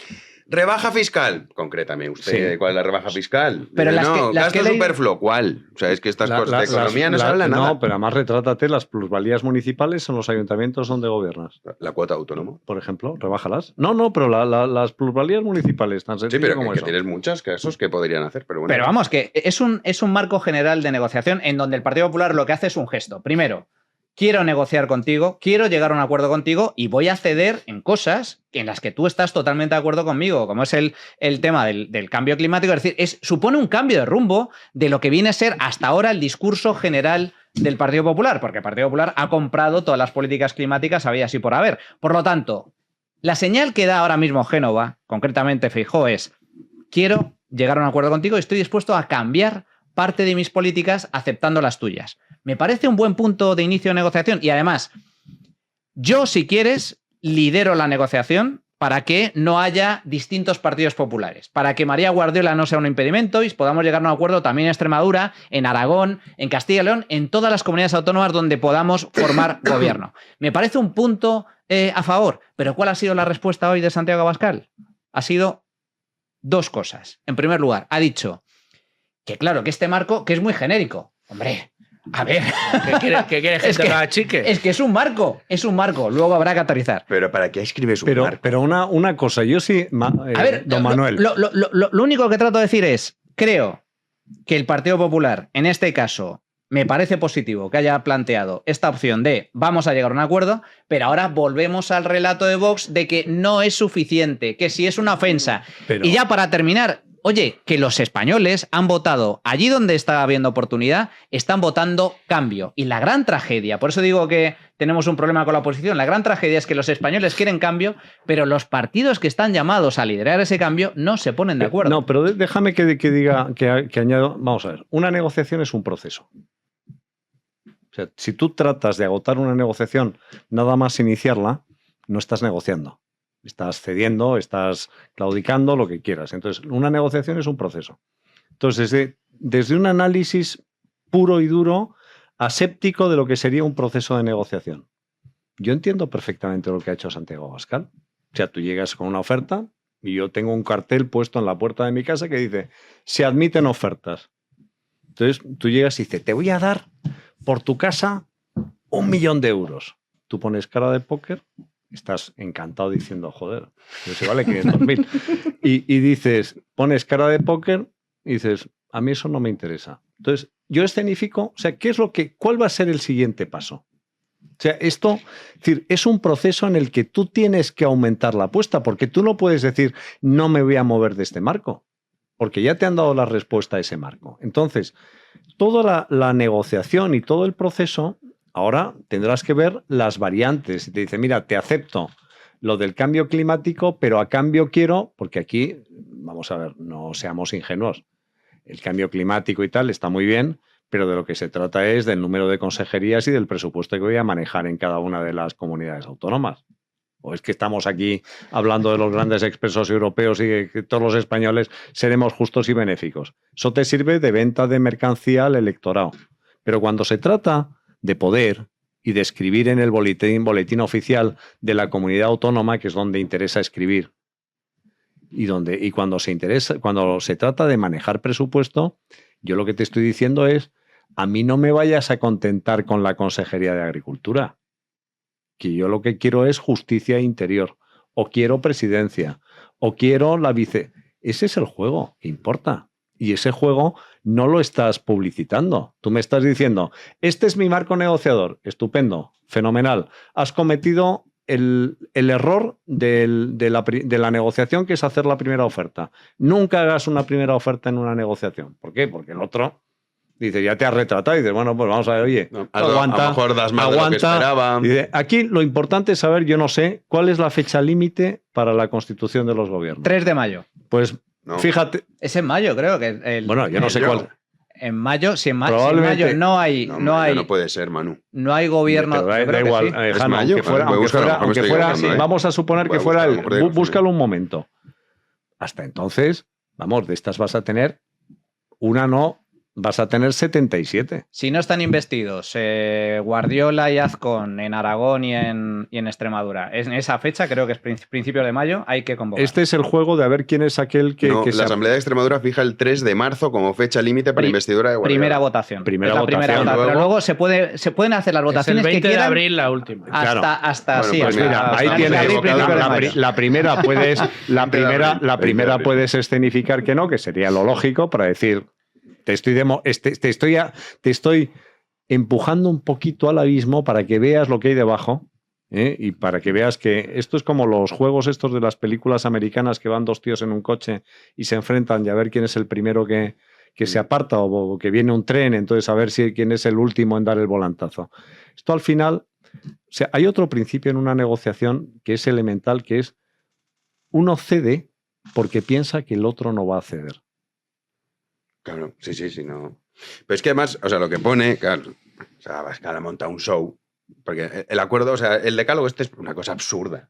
B: rebaja fiscal. Concrétame usted, ¿cuál es la rebaja fiscal?
K: Pero
B: Dice,
K: las
B: gasto
K: que
B: superfluo, ¿cuál? O sea, es que estas cosas de economía no se habla nada.
H: No, pero además retrátate, las plusvalías municipales son los ayuntamientos donde gobiernas.
B: La cuota autónoma.
H: Por ejemplo, rebájalas. No, pero las plusvalías municipales, tan sencillo
B: pero
H: como
B: que
H: eso.
B: tienes muchas casos que podrían hacer, pero bueno.
K: Pero vamos, que es un marco general de negociación en donde el Partido Popular lo que hace es un gesto. Primero, quiero negociar contigo, quiero llegar a un acuerdo contigo y voy a ceder en cosas en las que tú estás totalmente de acuerdo conmigo, como es el tema del cambio climático. Es decir, supone un cambio de rumbo de lo que viene a ser hasta ahora el discurso general del Partido Popular, porque el Partido Popular ha comprado todas las políticas climáticas había así por haber. Por lo tanto, la señal que da ahora mismo Génova, concretamente Feijóo, es quiero llegar a un acuerdo contigo y estoy dispuesto a cambiar parte de mis políticas aceptando las tuyas. Me parece un buen punto de inicio de negociación y además, yo, si quieres, lidero la negociación para que no haya distintos partidos populares, para que María Guardiola no sea un impedimento y podamos llegar a un acuerdo también en Extremadura, en Aragón, en Castilla y León, en todas las comunidades autónomas donde podamos formar gobierno. Me parece un punto a favor, pero ¿cuál ha sido la respuesta hoy de Santiago Abascal? Ha sido dos cosas. En primer lugar, ha dicho que claro, que este marco, que es muy genérico. Hombre, a ver.
J: ¿Qué quiere gente que lo achique?
K: Es que es un marco, luego habrá que aterrizar.
B: Pero ¿para qué escribes un marco?
H: Pero una cosa, yo sí,
K: a ver,
H: don Manuel.
K: Lo único que trato de decir es, creo que el Partido Popular, en este caso, me parece positivo que haya planteado esta opción de vamos a llegar a un acuerdo, pero ahora volvemos al relato de Vox de que no es suficiente, que si es una ofensa. Y ya para terminar, oye, que los españoles han votado allí donde está habiendo oportunidad, están votando cambio. Y la gran tragedia, por eso digo que tenemos un problema con la oposición, la gran tragedia es que los españoles quieren cambio, pero los partidos que están llamados a liderar ese cambio no se ponen de acuerdo.
H: No, pero déjame que diga, que añado. Vamos a ver, una negociación es un proceso. O sea, si tú tratas de agotar una negociación nada más iniciarla, no estás negociando. Estás cediendo, estás claudicando, lo que quieras. Entonces, una negociación es un proceso. Entonces, desde un análisis puro y duro, aséptico de lo que sería un proceso de negociación. Yo entiendo perfectamente lo que ha hecho Santiago Abascal. O sea, tú llegas con una oferta y yo tengo un cartel puesto en la puerta de mi casa que dice, se admiten ofertas. Entonces, tú llegas y dices, te voy a dar por tu casa 1 millón de euros. Tú pones cara de póker, estás encantado diciendo, joder, se vale 500.000. Y dices, pones cara de póker y dices, a mí eso no me interesa. Entonces, yo escenifico, o sea, ¿cuál va a ser el siguiente paso? O sea, esto, es decir, es un proceso en el que tú tienes que aumentar la apuesta, porque tú no puedes decir, no me voy a mover de este marco, porque ya te han dado la respuesta a ese marco. Entonces, toda la negociación y todo el proceso, ahora tendrás que ver las variantes. Y te dice, mira, te acepto lo del cambio climático, pero a cambio quiero, porque aquí, vamos a ver, no seamos ingenuos. El cambio climático y tal está muy bien, pero de lo que se trata es del número de consejerías y del presupuesto que voy a manejar en cada una de las comunidades autónomas. ¿O es que estamos aquí hablando de los grandes expresos europeos y que todos los españoles seremos justos y benéficos? Eso te sirve de venta de mercancía al electorado. Pero cuando se trata de poder y de escribir en el boletín oficial de la comunidad autónoma, que es donde interesa escribir, y cuando se trata de manejar presupuesto, yo lo que te estoy diciendo es, a mí no me vayas a contentar con la Consejería de Agricultura, que yo lo que quiero es justicia interior, o quiero presidencia, o quiero la vice. Ese es el juego que importa. Y ese juego no lo estás publicitando. Tú me estás diciendo, este es mi marco negociador. Estupendo, fenomenal. Has cometido el error de la negociación, que es hacer la primera oferta. Nunca hagas una primera oferta en una negociación. ¿Por qué? Porque el otro dice, ya te has retratado. Y dices, bueno, pues vamos a ver, oye, aguanta.
B: A lo mejor das más de lo que esperaba.
H: Dice, aquí lo importante es saber, yo no sé, cuál es la fecha límite para la constitución de los gobiernos.
K: 3 de mayo.
H: Pues
B: no.
H: Fíjate.
K: Es en mayo, creo que.
H: Bueno, yo no sé cuál.
K: En mayo, si en mayo no hay.
B: No puede ser, Manu.
K: No hay gobierno.
H: Da igual,
K: sí.
H: Jano, aunque fuera vamos a suponer que fuera búscalo un momento. Hasta entonces, vamos, de estas vas a tener una no vas a tener 77.
K: Si no están investidos Guardiola y Azcón en Aragón y en Extremadura, en esa fecha, creo que es principios de mayo, hay que convocar.
H: Este es el juego de a ver quién es aquel que...
B: No,
H: que
B: la Asamblea de Extremadura fija el 3 de marzo como fecha límite para investidura de Guardiola.
K: Primera votación.
H: Primera
K: Es la
H: votación.
K: primera votación. Pero luego se pueden hacer las votaciones
J: es el 20
K: que quieran.
J: de abril la última.
K: Hasta
B: Bueno,
K: sí,
B: pues
K: hasta-
B: mira,
K: hasta
H: Ahí
K: el
H: tienes
K: abril, principio de mayo.
H: la primera puedes puedes escenificar que no, que sería lo lógico para decir te estoy empujando un poquito al abismo para que veas lo que hay debajo, ¿eh? Y para que veas que esto es como los juegos estos de las películas americanas que van dos tíos en un coche y se enfrentan y a ver quién es el primero que se aparta o que viene un tren, entonces a ver quién es el último en dar el volantazo. Esto al final, o sea, hay otro principio en una negociación que es elemental, que es uno cede porque piensa que el otro no va a ceder.
B: Claro, sí, no. Pero es que además, o sea, lo que pone, claro, o sea, Abascal monta un show, porque el acuerdo, o sea, el decálogo este es una cosa absurda.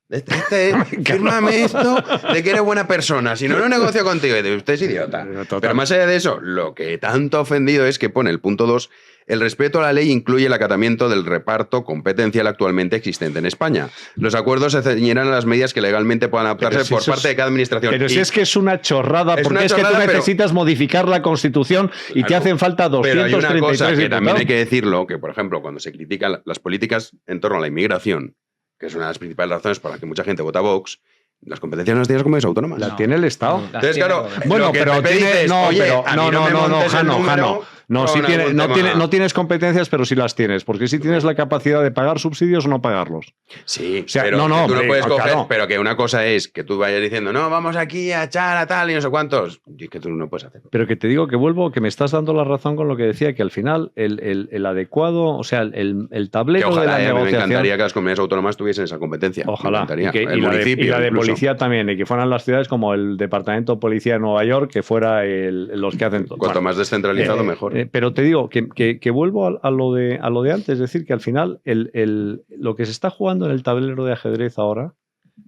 B: Fírmame esto de que eres buena persona, si no, no negocio contigo. Y usted es idiota. Pero más allá de eso, lo que tanto ha ofendido es que pone el punto 2, el respeto a la ley incluye el acatamiento del reparto competencial actualmente existente en España. Los acuerdos se ceñirán a las medidas que legalmente puedan adoptarse por parte de cada administración.
H: Pero si es que es una chorrada,
B: Es
H: porque
B: una
H: es que tú
B: chorrada,
H: necesitas modificar la Constitución y te hacen falta 233
B: Pero hay una cosa que
H: diputados.
B: también hay que decirlo, que por ejemplo, cuando se critican las políticas en torno a la inmigración, que es una de las principales razones por las que mucha gente vota Vox, las competencias no las tiene las comunidades autónomas.
H: Las tiene el Estado.
B: Entonces, claro,
H: bueno,
B: lo que
H: pero
B: el PP
H: tiene,
B: dice es,
H: no,
B: oye,
H: pero
B: a mí
H: Jano. No, sí
B: con algún tema.
H: no tienes competencias, pero sí las tienes, porque sí tienes la capacidad de pagar subsidios o no pagarlos.
B: Sí,
H: O sea,
B: pero
H: no,
B: que tú no
H: hombre,
B: puedes coger,
H: claro.
B: pero que una cosa es que tú vayas diciendo, no, vamos aquí a echar a tal y no sé cuántos, y es que tú no puedes hacerlo.
H: Pero que te digo que vuelvo, que me estás dando la razón con lo que decía, que al final el adecuado, o sea, el tablero
B: Que
H: de la
B: ojalá, a mí me
H: negociación...
B: encantaría que las comunidades autónomas tuviesen esa competencia.
H: Ojalá.
B: Me encantaría.
H: Y
B: El
H: la
B: municipio,
H: de
B: incluso.
H: policía también, y que fueran las ciudades como el Departamento de Policía de Nueva York, que fuera los que hacen todo.
B: Cuanto más descentralizado, mejor.
H: Pero te digo que vuelvo a lo de antes, es decir, que al final lo que se está jugando en el tablero de ajedrez ahora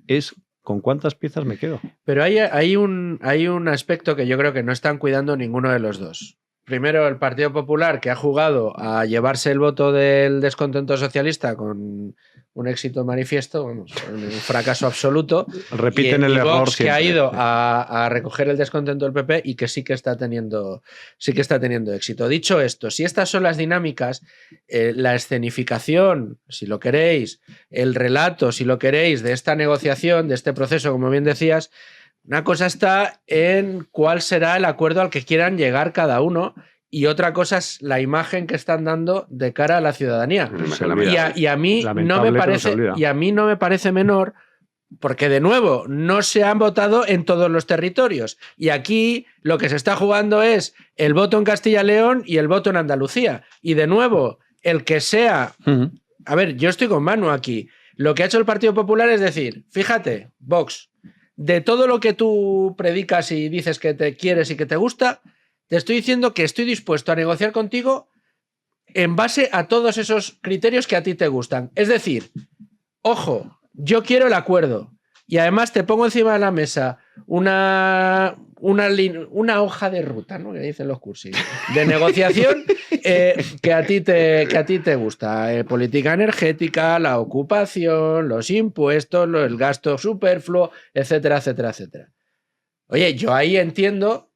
H: es con cuántas piezas me quedo.
J: Pero hay un aspecto que yo creo que no están cuidando ninguno de los dos. Primero, el Partido Popular, que ha jugado a llevarse el voto del descontento socialista con un éxito manifiesto, vamos, un fracaso absoluto.
H: Repiten el
J: y
H: error
J: Vox, que ha
H: siempre.
J: ido a recoger el descontento del PP y que sí que está teniendo éxito. Dicho esto, si estas son las dinámicas, la escenificación, si lo queréis, el relato, si lo queréis, de esta negociación, de este proceso, como bien decías, una cosa está en cuál será el acuerdo al que quieran llegar cada uno y otra cosa es la imagen que están dando de cara a la ciudadanía. Y a mí no me parece menor porque, de nuevo, no se han votado en todos los territorios. Y aquí lo que se está jugando es el voto en Castilla y León y el voto en Andalucía. Y, de nuevo, el que sea... A ver, yo estoy con Manu aquí. Lo que ha hecho el Partido Popular es decir, fíjate, Vox, de todo lo que tú predicas y dices que te quieres y que te gusta, te estoy diciendo que estoy dispuesto a negociar contigo en base a todos esos criterios que a ti te gustan. Es decir, ojo, yo quiero el acuerdo y además te pongo encima de la mesa una hoja de ruta, ¿no? Que dicen los cursis, de negociación que a ti te gusta. Política energética, la ocupación, los impuestos, el gasto superfluo, etcétera, etcétera, etcétera. Oye, yo ahí entiendo,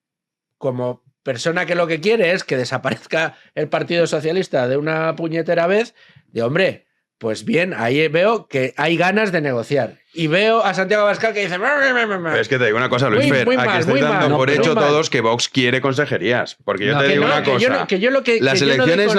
J: como persona que lo que quiere es que desaparezca el Partido Socialista de una puñetera vez, de hombre, pues bien, ahí veo que hay ganas de negociar. Y veo a Santiago Abascal que dice...
B: Pero es que te digo una cosa, Luis Fer, aquí estáis dando por hecho todos que Vox quiere consejerías. Porque yo te digo una cosa. Las elecciones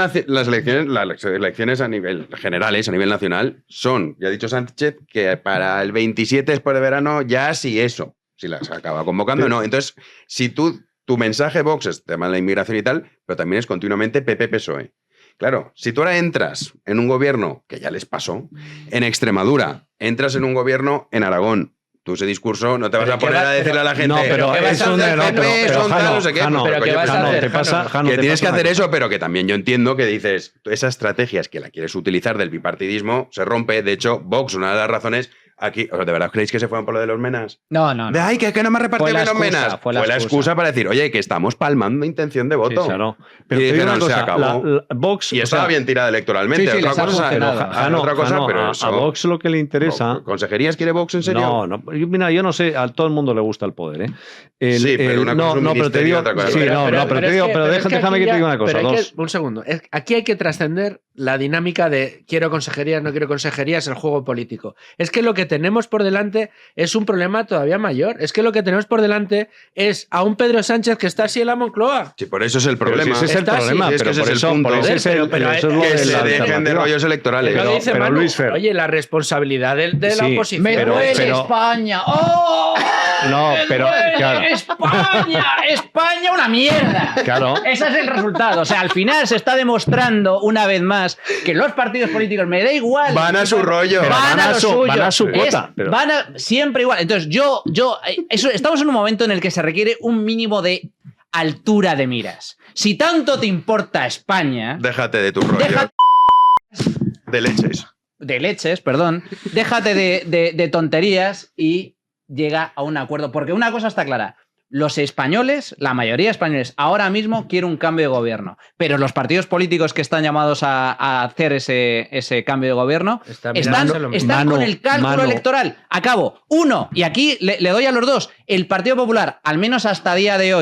B: a nivel generales, a nivel nacional, son, ya ha dicho Sánchez, que para el 27 después de verano ya sí eso. Si las acaba convocando, no. Entonces, si tu mensaje Vox es tema de la inmigración y tal, pero también es continuamente PP-PSOE. Claro, si tú ahora entras en un gobierno, que ya les pasó, en Extremadura, entras en un gobierno en Aragón, tú ese discurso no te vas a poner a decirle a la gente...
H: No, pero es un
B: que tienes que hacer eso, pero que también yo entiendo que dices, esa estrategia es que la quieres utilizar del bipartidismo, se rompe. De hecho, Vox, una de las razones... Aquí, ¿de verdad creéis que se fueron por lo de los menas?
K: No, no, no.
B: De ay, que no me repartió bien los menas.
K: Fue la
B: excusa para decir, oye, que estamos palmando intención de voto.
H: Sí, claro. Pero
B: Y
H: te digo
B: dijeron,
H: una cosa,
B: se acabó.
H: Vox,
B: Y
H: o
B: estaba
H: sea,
B: bien tirada electoralmente.
K: Sí, sí,
B: otra
K: les ha
B: cosa,
K: funcionado.
B: otra cosa, pero
H: a Vox lo que le interesa...
B: ¿Consejerías quiere Vox en serio?
H: No, mira, yo no sé, a todo el mundo le gusta el poder, ¿eh?
B: Sí, pero una cosa es un ministerio y otra cosa es otra.
H: Déjame que te diga una cosa.
J: Un segundo. Aquí hay que trascender la dinámica de quiero consejerías, no quiero consejerías, el juego político. Es que lo que tenemos por delante es un problema todavía mayor. Es que lo que tenemos por delante es a un Pedro Sánchez que está así en la Moncloa.
B: Sí, por eso es el problema.
H: Ese es el problema,
B: es que
H: pero
B: ese es el punto.
H: eso es lo
B: que
H: de
B: se
H: la
B: dejen de
H: alternativa.
B: rollos electorales.
J: Pero dice
H: pero
J: Manu,
H: Luis Fer.
J: oye, la responsabilidad de la
H: Sí,
J: oposición.
K: Me duele
H: pero-
K: España. ¡Oh!
H: No,
K: Me
H: pero
K: duele
H: claro.
K: España una mierda.
H: Claro.
K: Ese es el resultado. O sea, al final se está demostrando una vez más que los partidos políticos, me da igual.
B: Van a su rollo.
H: Pero
K: Van a lo suyo.
H: van a su cuota. Pero-
K: Van a siempre igual. Entonces, estamos en un momento en el que se requiere un mínimo de altura de miras. Si tanto te importa España,
B: Déjate de tu rollo.
K: Deja-
B: De leches.
K: de leches, perdón, déjate de tonterías y llega a un acuerdo. Porque una cosa está clara. Los españoles, la mayoría de españoles, ahora mismo quieren un cambio de gobierno. Pero los partidos políticos que están llamados a hacer ese cambio de gobierno están con el cálculo electoral. Acabo. Uno, y aquí le doy a los dos. El Partido Popular, al menos hasta el día de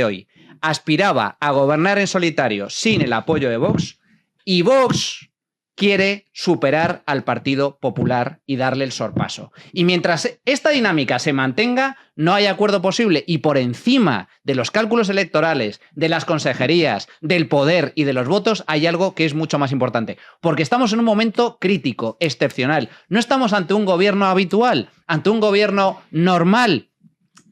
K: hoy, aspiraba a gobernar en solitario sin el apoyo de Vox. Y Vox quiere superar al Partido Popular y darle el sorpaso. Y mientras esta dinámica se mantenga, no hay acuerdo posible. Y por encima de los cálculos electorales, de las consejerías, del poder y de los votos, hay algo que es mucho más importante. Porque estamos en un momento crítico, excepcional. No estamos ante un gobierno habitual, ante un gobierno normal,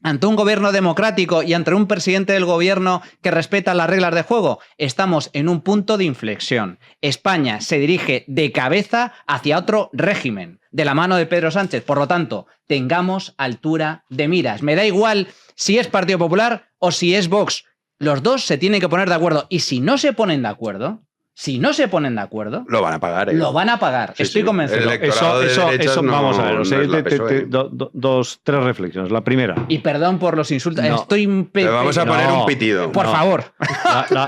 K: ante un gobierno democrático y ante un presidente del gobierno que respeta las reglas de juego. Estamos en un punto de inflexión. España se dirige de cabeza hacia otro régimen, de la mano de Pedro Sánchez. Por lo tanto, tengamos altura de miras. Me da igual si es Partido Popular o si es Vox. Los dos se tienen que poner de acuerdo. Y si no se ponen de acuerdo,
B: lo van a pagar.
K: lo van a pagar.
B: Sí,
K: Estoy
B: sí.
K: convencido.
B: El electorado de derechas no-
H: vamos a ver. O sea,
B: no es la PSOE.
H: tres reflexiones. La primera.
K: Y perdón por los insultos.
H: No.
K: Estoy...
B: Te vamos a poner un pitido.
K: Por favor.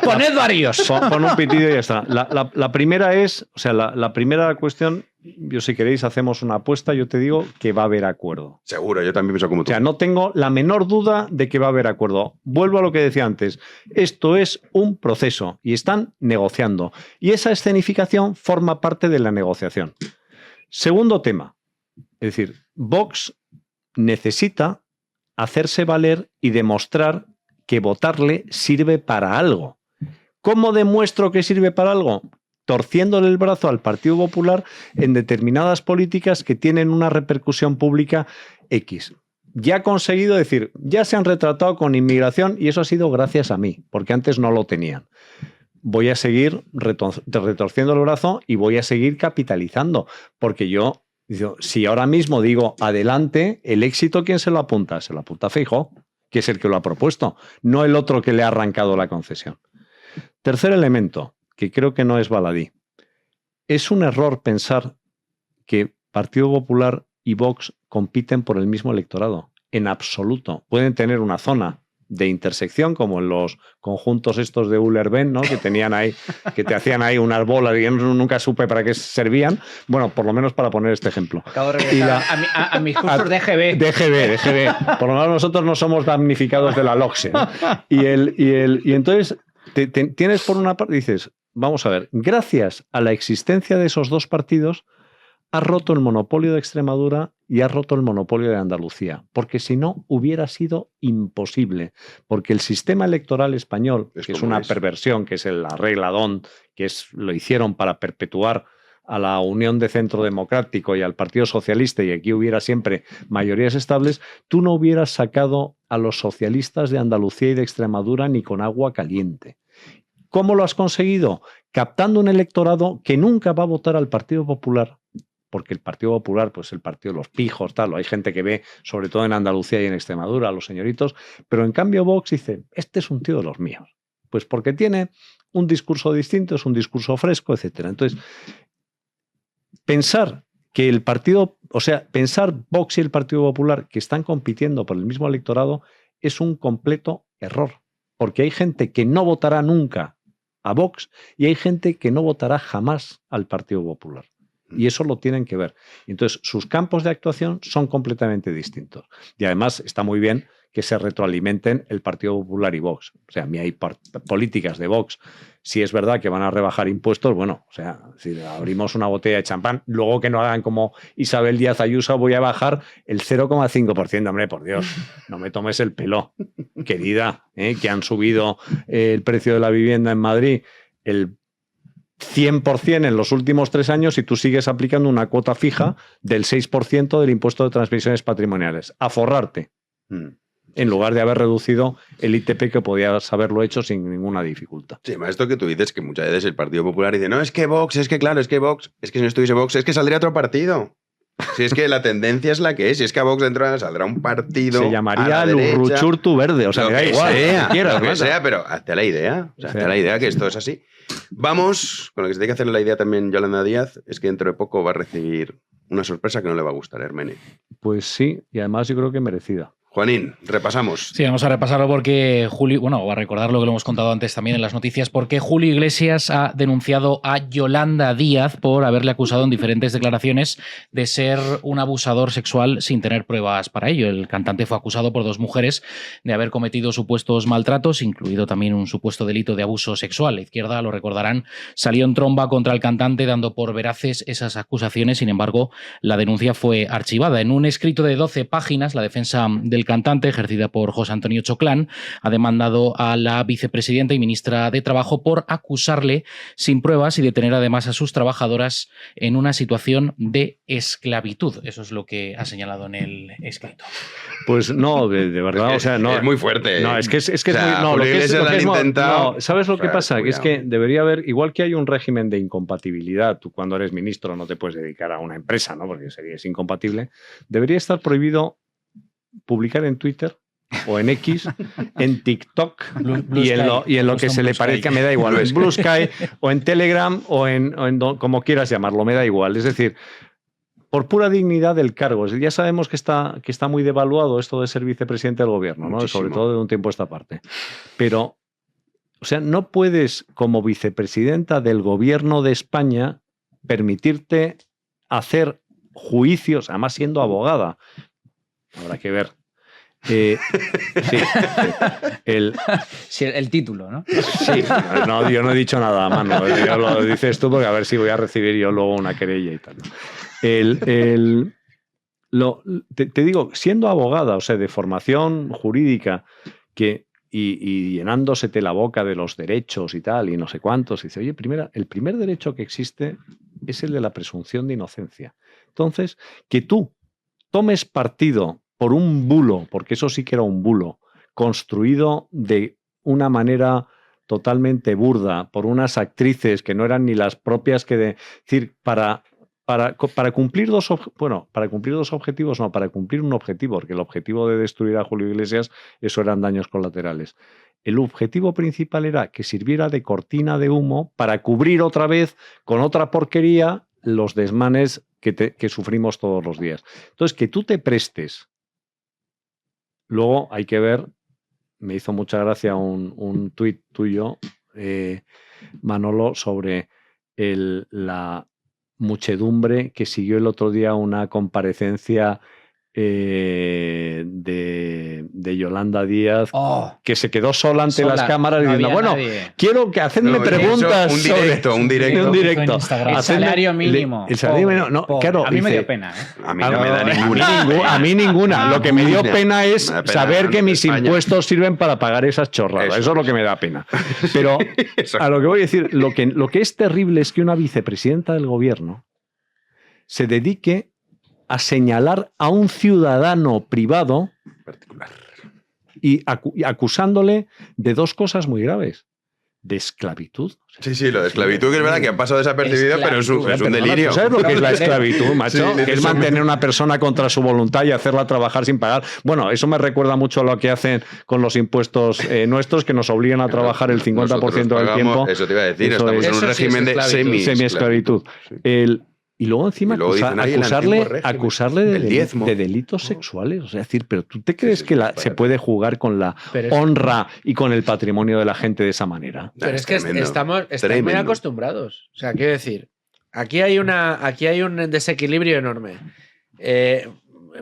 K: Poned varios.
H: Pon un pitido y ya está. La primera es, o sea, la primera cuestión, yo si queréis hacemos una apuesta, yo te digo que va a haber acuerdo.
B: Seguro, yo también pienso como
H: O
B: tú.
H: sea, no tengo la menor duda de que va a haber acuerdo. Vuelvo a lo que decía antes. Esto es un proceso y están negociando. Y esa escenificación forma parte de la negociación. Segundo tema. Es decir, Vox necesita hacerse valer y demostrar que votarle sirve para algo. ¿Cómo demuestro que sirve para algo? Torciéndole el brazo al Partido Popular en determinadas políticas que tienen una repercusión pública X. Ya ha conseguido decir, ya se han retratado con inmigración y eso ha sido gracias a mí, porque antes no lo tenían. Voy a seguir retorciendo el brazo y voy a seguir capitalizando, porque si ahora mismo digo adelante, el éxito, ¿quién se lo apunta? Se lo apunta Feijóo, que es el que lo ha propuesto, no el otro que le ha arrancado la concesión. Tercer elemento, que creo que no es baladí. Es un error pensar que Partido Popular y Vox compiten por el mismo electorado. En absoluto. Pueden tener una zona de intersección, como en los conjuntos estos de Uller-Ben, ¿no? Que tenían ahí, que te hacían ahí unas bolas y yo nunca supe para qué servían. Bueno, por lo menos para poner este ejemplo.
K: Acabo de regresar a mis cursos de EGB.
H: De EGB. Por lo menos nosotros no somos damnificados de la LOCSE, ¿no? Y entonces tienes por una parte, dices, vamos a ver, gracias a la existencia de esos dos partidos, has roto el monopolio de Extremadura y has roto el monopolio de Andalucía, porque si no hubiera sido imposible, porque el sistema electoral español, que es una perversión, que es el arregladón, lo hicieron para perpetuar a la Unión de Centro Democrático y al Partido Socialista, y aquí hubiera siempre mayorías estables, tú no hubieras sacado a los socialistas de Andalucía y de Extremadura ni con agua caliente. ¿Cómo lo has conseguido? Captando un electorado que nunca va a votar al Partido Popular, porque el Partido Popular, pues el partido de los pijos, tal, hay gente que ve, sobre todo en Andalucía y en Extremadura, a los señoritos, pero en cambio Vox dice, este es un tío de los míos. Pues porque tiene un discurso distinto, es un discurso fresco, etc. Entonces, pensar que el partido, o sea, pensar Vox y el Partido Popular que están compitiendo por el mismo electorado es un completo error, porque hay gente que no votará nunca a Vox y hay gente que no votará jamás al Partido Popular. Y eso lo tienen que ver. Entonces, sus campos de actuación son completamente distintos. Y además está muy bien que se retroalimenten el Partido Popular y Vox. O sea, a mí hay políticas de Vox. Si es verdad que van a rebajar impuestos, bueno, o sea, si abrimos una botella de champán, luego que no hagan como Isabel Díaz Ayuso, voy a bajar el 0,5%. Hombre, por Dios, no me tomes el pelo, querida, que han subido el precio de la vivienda en Madrid el 100% en los últimos 3 años y tú sigues aplicando una cuota fija del 6% del impuesto de transmisiones patrimoniales. A forrarte. En lugar de haber reducido el ITP que podías haberlo hecho sin ninguna dificultad.
B: Sí, más esto que tú dices, que muchas veces el Partido Popular dice, no, es que Vox, es que claro, es que Vox, es que si no estuviese Vox, es que saldría otro partido. Si es que la tendencia es la que es, si es que a Vox dentro saldrá un partido.
H: Se llamaría Lurruchurtu Verde, o sea,
B: lo
H: me da
B: que
H: igual.
B: Sea, lo que sea, pero hazte la idea. O sea, hazte la idea que esto es así. Vamos, con lo que se tiene que hacer la idea también Yolanda Díaz, es que dentro de poco va a recibir una sorpresa que no le va a gustar, Hermene.
H: Pues sí, y además yo creo que merecida.
B: Juanín, repasamos.
E: Sí, vamos a repasarlo porque Julio, bueno, a recordar lo que lo hemos contado antes también en las noticias, porque Julio Iglesias ha denunciado a Yolanda Díaz por haberle acusado en diferentes declaraciones de ser un abusador sexual sin tener pruebas para ello. El cantante fue acusado por 2 mujeres de haber cometido supuestos maltratos, incluido también un supuesto delito de abuso sexual. La izquierda, lo recordarán, salió en tromba contra el cantante dando por veraces esas acusaciones. Sin embargo, la denuncia fue archivada. En un escrito de 12 páginas, la defensa del cantante, ejercida por José Antonio Choclán, ha demandado a la vicepresidenta y ministra de Trabajo por acusarle sin pruebas y detener además a sus trabajadoras en una situación de esclavitud. Eso es lo que ha señalado en el escrito.
H: Pues no, de verdad, o sea, no.
B: Es muy fuerte.
H: No, es que es
B: o sea,
H: muy. No, lo que es,
B: lo han intentado.
H: No, ¿sabes lo que pasa? Que es
B: cuidado.
H: que debería haber, igual que hay un régimen de incompatibilidad, tú cuando eres ministro no te puedes dedicar a una empresa, ¿no? Porque es incompatible. Debería estar prohibido publicar en Twitter o en X, en TikTok y en lo que se le parezca, me da igual, en Blue Sky o en Telegram o en como quieras llamarlo, me da igual. Es decir, por pura dignidad del cargo. Ya sabemos que está muy devaluado esto de ser vicepresidente del gobierno, ¿no? Sobre todo de un tiempo a esta parte. Pero, o sea, no puedes, como vicepresidenta del gobierno de España, permitirte hacer juicios, además siendo abogada. Habrá que ver. Sí.
K: El título, ¿no?
H: Sí, no, yo no he dicho nada, mano. Lo dices tú porque a ver si voy a recibir yo luego una querella y tal. Te digo, siendo abogada, o sea, de formación jurídica, y llenándosete la boca de los derechos y tal, y no sé cuántos, y dice, oye, el primer derecho que existe es el de la presunción de inocencia. Entonces, que tú tomes partido por un bulo, porque eso sí que era un bulo, construido de una manera totalmente burda por unas actrices que no eran ni las propias que decir, para cumplir para cumplir 2 objetivos, no, para cumplir un objetivo, porque el objetivo de destruir a Julio Iglesias, eso eran daños colaterales. El objetivo principal era que sirviera de cortina de humo para cubrir otra vez con otra porquería los desmanes que sufrimos todos los días. Entonces, que tú te prestes. Luego hay que ver, me hizo mucha gracia un tuit tuyo, Manolo, sobre la muchedumbre que siguió el otro día una comparecencia de Yolanda Díaz, que se quedó sola ante las cámaras diciendo, bueno, quiero que hacerme preguntas
B: un directo.
K: El salario mínimo.
H: El salario mínimo, claro.
K: A mí me dio pena.
B: A mí no me da ninguna.
H: A mí ninguna. Lo que me dio pena es saber que mis impuestos sirven para pagar esas chorradas. Eso es lo que me da pena. Pero a lo que voy a decir, lo que es terrible es que una vicepresidenta del gobierno se dedique a señalar a un ciudadano privado
B: particular
H: y acusándole de 2 cosas muy graves. De esclavitud.
B: Sí, lo de esclavitud, que es verdad que ha pasado desapercibido, pero es un delirio.
H: ¿Sabes lo que es la esclavitud, macho? Sí, que es mantener a una persona contra su voluntad y hacerla trabajar sin pagar. Bueno, eso me recuerda mucho a lo que hacen con los impuestos nuestros, que nos obligan a trabajar el 50% del tiempo.
B: Eso te iba a decir, estamos en un régimen de semi-esclavitud.
H: Y luego encima
B: dicen, "Ay, el antiguo régimen,
H: acusarle
B: el diezmo".
H: de delitos sexuales. O sea, es decir, pero ¿tú te crees que se puede jugar con la
J: Pero es-
H: honra y con el patrimonio de la gente de esa manera?
J: Pero es que
B: tremendo.
J: estamos muy
B: Tremendo.
J: acostumbrados. O sea, quiero decir, aquí hay un desequilibrio enorme.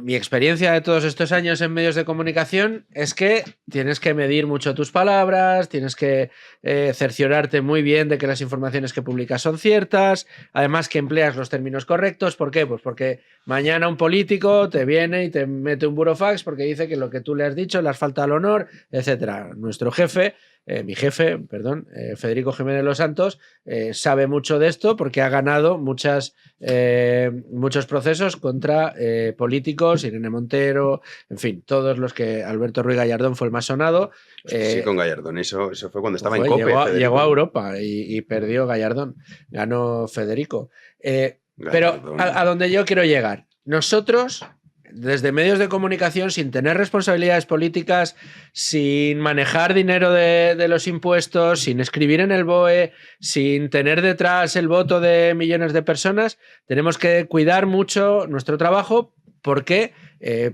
J: Mi experiencia de todos estos años en medios de comunicación es que tienes que medir mucho tus palabras, tienes que cerciorarte muy bien de que las informaciones que publicas son ciertas, además que empleas los términos correctos. ¿Por qué? Pues porque mañana un político te viene y te mete un burofax porque dice que lo que tú le has dicho le has faltado al honor, etcétera. Nuestro jefe, mi jefe, perdón, Federico Jiménez Los Santos, sabe mucho de esto porque ha ganado muchos procesos contra políticos, Irene Montero, en fin, todos los que Alberto Ruiz Gallardón fue el más sonado.
B: Sí, con Gallardón, eso fue cuando estaba en
J: Fue,
B: COPE.
J: llegó a Europa y perdió Gallardón, ganó Federico. Pero a donde yo quiero llegar, nosotros, desde medios de comunicación, sin tener responsabilidades políticas, sin manejar dinero de los impuestos, sin escribir en el BOE, sin tener detrás el voto de millones de personas, tenemos que cuidar mucho nuestro trabajo porque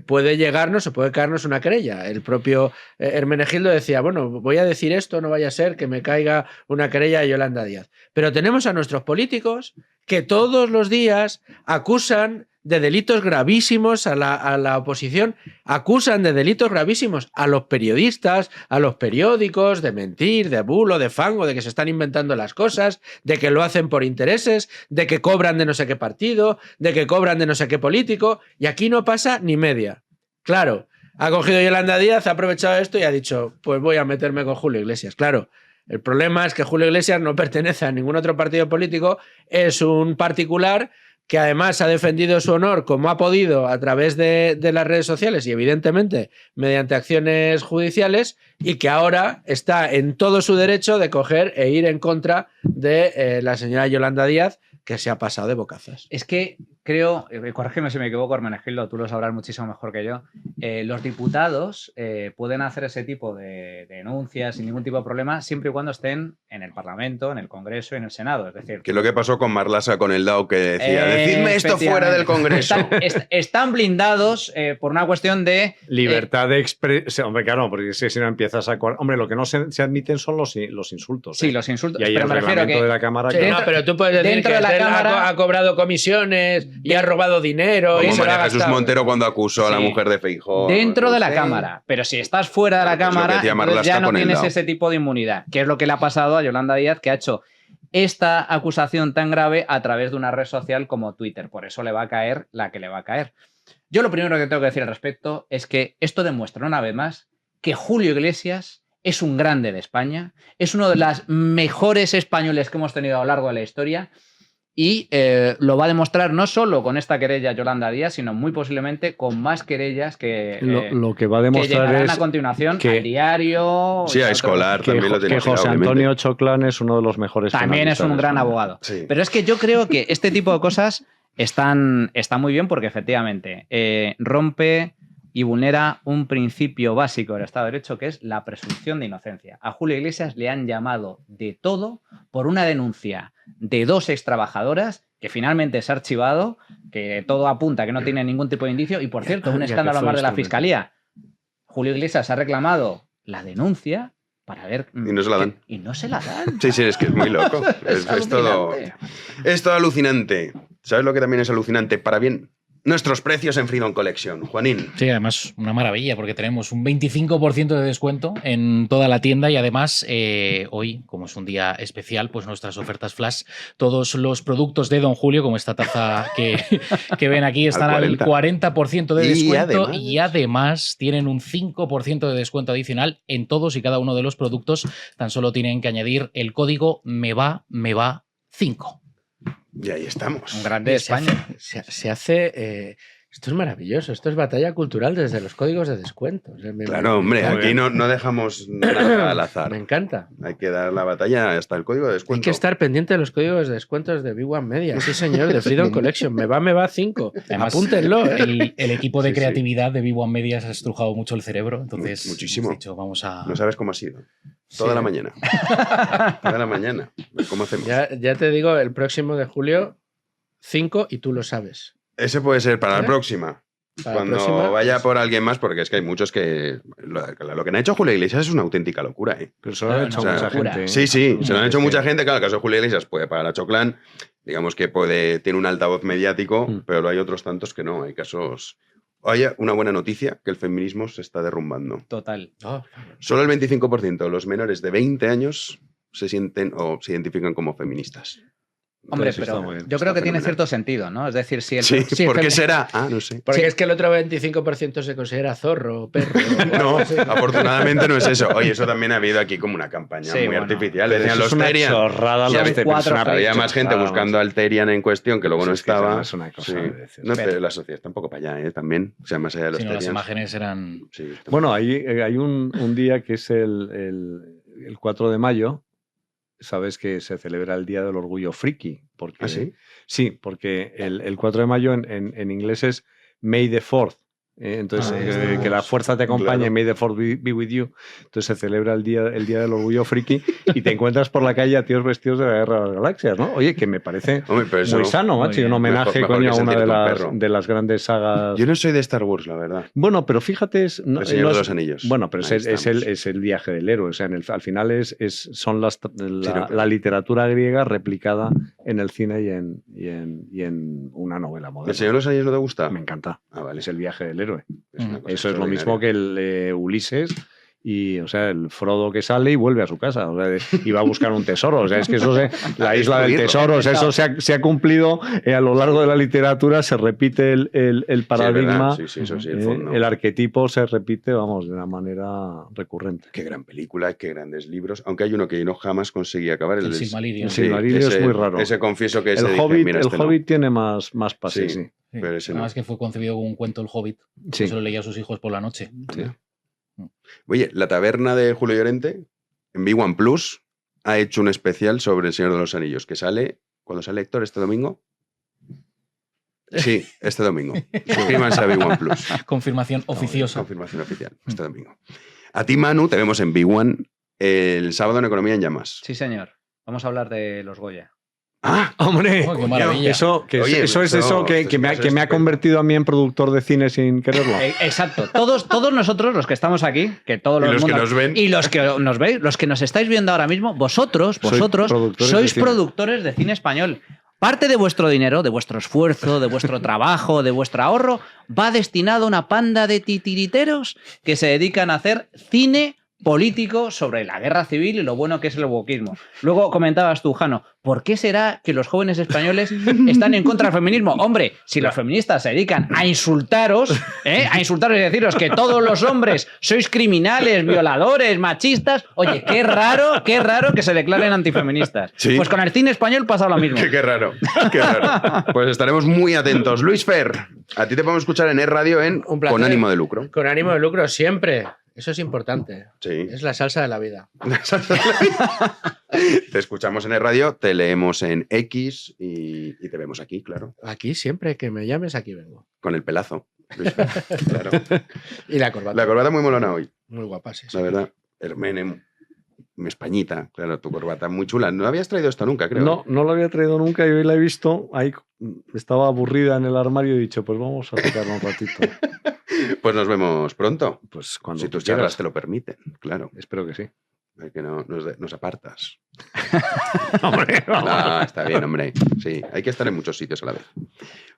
J: puede llegarnos o puede caernos una querella. El propio Hermenegildo decía, bueno, voy a decir esto, no vaya a ser que me caiga una querella a Yolanda Díaz. Pero tenemos a nuestros políticos que todos los días acusan de delitos gravísimos a la oposición, acusan de delitos gravísimos a los periodistas, a los periódicos, de mentir, de bulo, de fango, de que se están inventando las cosas, de que lo hacen por intereses, de que cobran de no sé qué partido, de que cobran de no sé qué político, y aquí no pasa ni media. Claro, ha cogido Yolanda Díaz, ha aprovechado esto y ha dicho, pues voy a meterme con Julio Iglesias. Claro, el problema es que Julio Iglesias no pertenece a ningún otro partido político, es un particular que además ha defendido su honor como ha podido a través de las redes sociales y evidentemente mediante acciones judiciales, y que ahora está en todo su derecho de coger e ir en contra de la señora Yolanda Díaz, que se ha pasado de bocazas.
K: Es que creo, corrígeme si me equivoco, Hermenegildo, tú lo sabrás muchísimo mejor que yo, los diputados pueden hacer ese tipo de denuncias sin ningún tipo de problema siempre y cuando estén en el Parlamento, en el Congreso y en el Senado. Es decir,
B: Que es lo que pasó con Marlaska con el DAO, que decía, decidme esto fuera del Congreso.
K: Están blindados por una cuestión de...
H: Libertad de expresión. Hombre, claro, porque si no empiezas a... Hombre, lo que no se admiten son los insultos.
K: Sí, los insultos.
H: Y ahí
K: pero
H: el
K: me refiero a
H: reglamento
K: que...
H: de la Cámara...
J: Sí, no, pero tú puedes decir que
K: la Cámara
J: ha cobrado comisiones y ha robado dinero y
B: Como
J: se lo ha
B: María Jesús
J: gastado.
B: Montero cuando acusó a la
K: Sí.
B: mujer de Feijóo.
K: Dentro de la
B: Sí.
K: Cámara, pero si estás fuera de la
B: Pues lo que
K: Cámara,
B: decía
K: entonces
B: Marlaska
K: ya no
B: con el
K: tienes
B: DAO.
K: ese tipo de inmunidad, que es lo que le ha pasado a Yolanda Díaz, que ha hecho esta acusación tan grave a través de una red social como Twitter. Por eso le va a caer la que le va a caer. Yo lo primero que tengo que decir al respecto es que esto demuestra una vez más que Julio Iglesias es un grande de España, es uno de los mejores españoles que hemos tenido a lo largo de la historia. Y lo va a demostrar no solo con esta querella Yolanda Díaz, sino muy posiblemente con más querellas que,
H: Lo que va a
K: que
H: demostrar
K: llegarán
H: es
K: a continuación
H: que-
K: al diario.
B: Sí,
K: y
B: a
K: otros.
B: Escolar también lo
H: que
B: tenía.
H: José
B: obviamente.
H: Antonio Choclán es uno de los mejores
K: También es un
H: penalistas de
K: gran
H: España.
K: abogado.
B: Sí.
K: Pero es que yo creo que este tipo de cosas están muy bien porque efectivamente rompe y vulnera un principio básico del Estado de Derecho, que es la presunción de inocencia. A Julio Iglesias le han llamado de todo por una denuncia de 2 extrabajadoras que finalmente se ha archivado, que todo apunta que no tiene ningún tipo de indicio, y por cierto, un
H: Ya que
K: escándalo
H: fue
K: más de la
H: instrumento.
K: Fiscalía. Julio Iglesias ha reclamado la denuncia para ver...
B: Y no se la dan.
K: Y no se la dan.
B: Sí, sí, es que es muy loco. es todo,
K: alucinante.
B: es todo alucinante. ¿Sabes lo que también es alucinante? Para bien, nuestros precios en Freedom Collection. Juanín.
E: Sí, además una maravilla porque tenemos un 25% de descuento en toda la tienda y además hoy, como es un día especial, pues nuestras ofertas flash, todos los productos de Don Julio, como esta taza que ven aquí, están al 40% de descuento y además tienen un 5% de descuento adicional en todos y cada uno de los productos. Tan solo tienen que añadir el código MEVA 5.
B: Y ahí estamos.
K: Un grande de España.
J: Se hace... esto es maravilloso, esto es batalla cultural desde los códigos de descuento. O sea,
B: Claro, hombre, aquí no dejamos nada al azar.
J: Me encanta.
B: Hay que dar la batalla hasta el código de
J: Hay
B: descuento.
J: que estar pendiente de los códigos de descuentos de Big One Media. Sí, señor, de Freedom Collection. Me va 5.
E: Además,
J: Apúntenlo.
E: El equipo de
B: Sí, sí.
E: creatividad de Vivo Media se ha estrujado mucho el cerebro. Entonces,
B: Muchísimo.
E: hemos dicho, vamos a...
B: No sabes cómo ha sido. Toda
J: Sí.
B: la mañana. Toda la mañana. ¿Cómo hacemos?
J: Ya te digo, el próximo de julio 5 y tú lo sabes.
B: Ese puede ser para la próxima.
J: Para la
B: Cuando
J: próxima,
B: vaya por alguien más, porque es que hay muchos que... Lo que han hecho Julio Iglesias es una auténtica locura, ¿eh?
H: Pero se lo han hecho mucha gente.
B: Sí, se lo han hecho mucha gente. Claro, el caso de Julio Iglesias puede pagar a Choclán, digamos que tiene un altavoz mediático, pero hay otros tantos que no. Hay casos... Oye, una buena noticia, que el feminismo se está derrumbando.
K: Total.
B: Solo el 25% de los menores de 20 años se sienten o se identifican como feministas.
K: Hombre,
B: Entonces,
K: pero yo creo que tiene cierto sentido, ¿no? Es decir, si el...
B: Sí,
K: si
B: ¿por
K: el
B: qué
K: femi-
B: será? No sé.
J: Porque es que el otro 25% se considera zorro, perro.
B: No, afortunadamente no es eso. Oye, eso también ha habido aquí como una campaña muy artificial.
H: Pero
B: Decían
H: eso
B: los
H: es una
B: Terian.
H: chorrada
B: Sí,
H: lo de personas
B: había más gente
H: vamos.
B: buscando al Terian en cuestión que luego no
H: Es que
B: estaba.
H: eso es una cosa
B: Sí.
H: de decir.
B: No, pero la sociedad está un poco para allá, ¿eh? También. O sea, más allá de los
E: Si no, las
B: Terians.
E: imágenes eran...
B: Sí,
H: Bueno, hay un día que es el 4 de mayo. Sabes que se celebra el Día del Orgullo Friki. Porque,
B: ¿Ah, sí?
H: Sí, porque el 4 de mayo en inglés es May the 4th. Entonces, que la fuerza te acompañe,
B: Claro.
H: May the 4th be with you. Entonces se celebra el día del Orgullo Friki y te encuentras por la calle a tíos vestidos de la Guerra de las Galaxias, ¿no? Oye, que me parece
B: Hombre, pero eso-
H: muy sano,
B: muy
H: macho, y un
B: bien.
H: homenaje,
B: Mejor
H: coño,
B: que
H: a una
B: sentirte un
H: de
B: perro.
H: las grandes sagas.
B: Yo no soy de Star Wars, la verdad.
H: Bueno, pero fíjate,
B: El Señor de los Anillos.
H: Bueno, pero
B: Ahí estamos.
H: es el viaje del héroe. O sea, al final son
B: no,
H: la literatura griega replicada en el cine y en una novela moderna.
B: ¿El Señor de los Anillos no te gusta?
H: Me encanta.
B: Ah, vale.
H: Es el viaje del héroe.
B: Es una cosa
H: Eso es lo
B: extraordinaria.
H: mismo que el Ulises. Y, o sea, el Frodo que sale y vuelve a su casa. O sea, y va a buscar un tesoro. O sea, es que eso la isla del tesoro. O sea, eso se ha cumplido a lo largo de la literatura. Se repite el paradigma.
B: Sí, eso sí, el fondo.
H: El arquetipo se repite, vamos, de una manera recurrente.
B: Qué gran película, qué grandes libros. Aunque hay uno que no jamás conseguí acabar.
E: El Silmarillion.
H: El Silmarillion es muy raro.
B: Ese confieso que ese
H: El
B: dije,
H: Hobbit,
B: mira,
H: el
B: este no.
H: Hobbit tiene más pase, sí.
B: Pero ese no.
E: Además que fue concebido como un cuento el Hobbit.
H: Sí.
E: Eso lo leía a sus hijos por la noche.
H: Sí.
B: Oye, la taberna de Julio Llorente en B1 Plus ha hecho un especial sobre El Señor de los Anillos que sale, ¿cuándo sale Héctor? ¿Este domingo? Sí, este domingo. Suscríbanse a B1 Plus.
E: Confirmación oficiosa.
B: Confirmación oficial, este domingo. A ti, Manu, te vemos en B1 el sábado en Economía en Llamas.
K: Sí, señor. Vamos a hablar de los Goya.
B: ¡Ah!
H: ¡Hombre!
E: Oh, qué maravilla.
H: Eso que
B: eso
H: me ha convertido a mí en productor de cine sin quererlo.
K: Exacto. Todos nosotros, los que estamos aquí, que todos
B: Y los que nos ven.
K: y los que nos veis, los que nos estáis viendo ahora mismo, vosotros
H: productores
K: sois
H: de cine.
K: productores de cine español. Parte de vuestro dinero, de vuestro esfuerzo, de vuestro trabajo, de vuestro ahorro, va destinado a una panda de titiriteros que se dedican a hacer cine político sobre la guerra civil y lo bueno que es el wokismo. Luego comentabas tú, Jano, ¿por qué será que los jóvenes españoles están en contra del feminismo? Hombre, si los feministas se dedican a insultaros y deciros que todos los hombres sois criminales, violadores, machistas, oye, qué raro que se declaren antifeministas.
B: Sí.
K: Pues con el cine español pasa lo mismo.
B: Qué raro, qué raro. Pues estaremos muy atentos. Luis Fer, a ti te podemos escuchar en Radio en
J: Un placer.
B: Con ánimo de lucro.
J: Con ánimo de lucro, siempre. Eso es importante.
B: Sí.
J: Es la salsa de la vida.
B: Te escuchamos en el radio, te leemos en X y te vemos aquí, claro.
J: Aquí, siempre que me llames, aquí vengo.
B: Con el pelazo. Luis Fer, claro.
J: Y la corbata.
B: La corbata muy molona hoy,
J: Muy guapa, sí.
B: la verdad. Hermene, Españita, claro, tu corbata muy chula. No habías traído esto nunca, creo.
H: No lo había traído nunca y hoy la he visto. Ahí estaba aburrida en el armario y he dicho, pues vamos a tocarla un ratito.
B: Pues nos vemos pronto.
H: Pues cuando
B: Si tus
H: tú quieras.
B: charlas te lo permiten, claro.
H: Espero que sí.
B: Es que no nos apartas.
H: Hombre,
B: No, está bien, hombre. Sí, hay que estar en muchos sitios a la vez.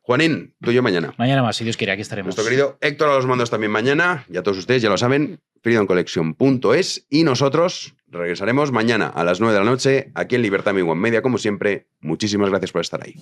B: Juanín, tú y yo mañana.
E: Mañana más, si Dios quiere, aquí estaremos.
B: Nuestro querido Héctor a los mandos también mañana. Y a todos ustedes ya lo saben, freedomcollection.es. Y nosotros regresaremos mañana a las 9 de la noche aquí en Libertad Mi One Media. Como siempre, muchísimas gracias por estar ahí.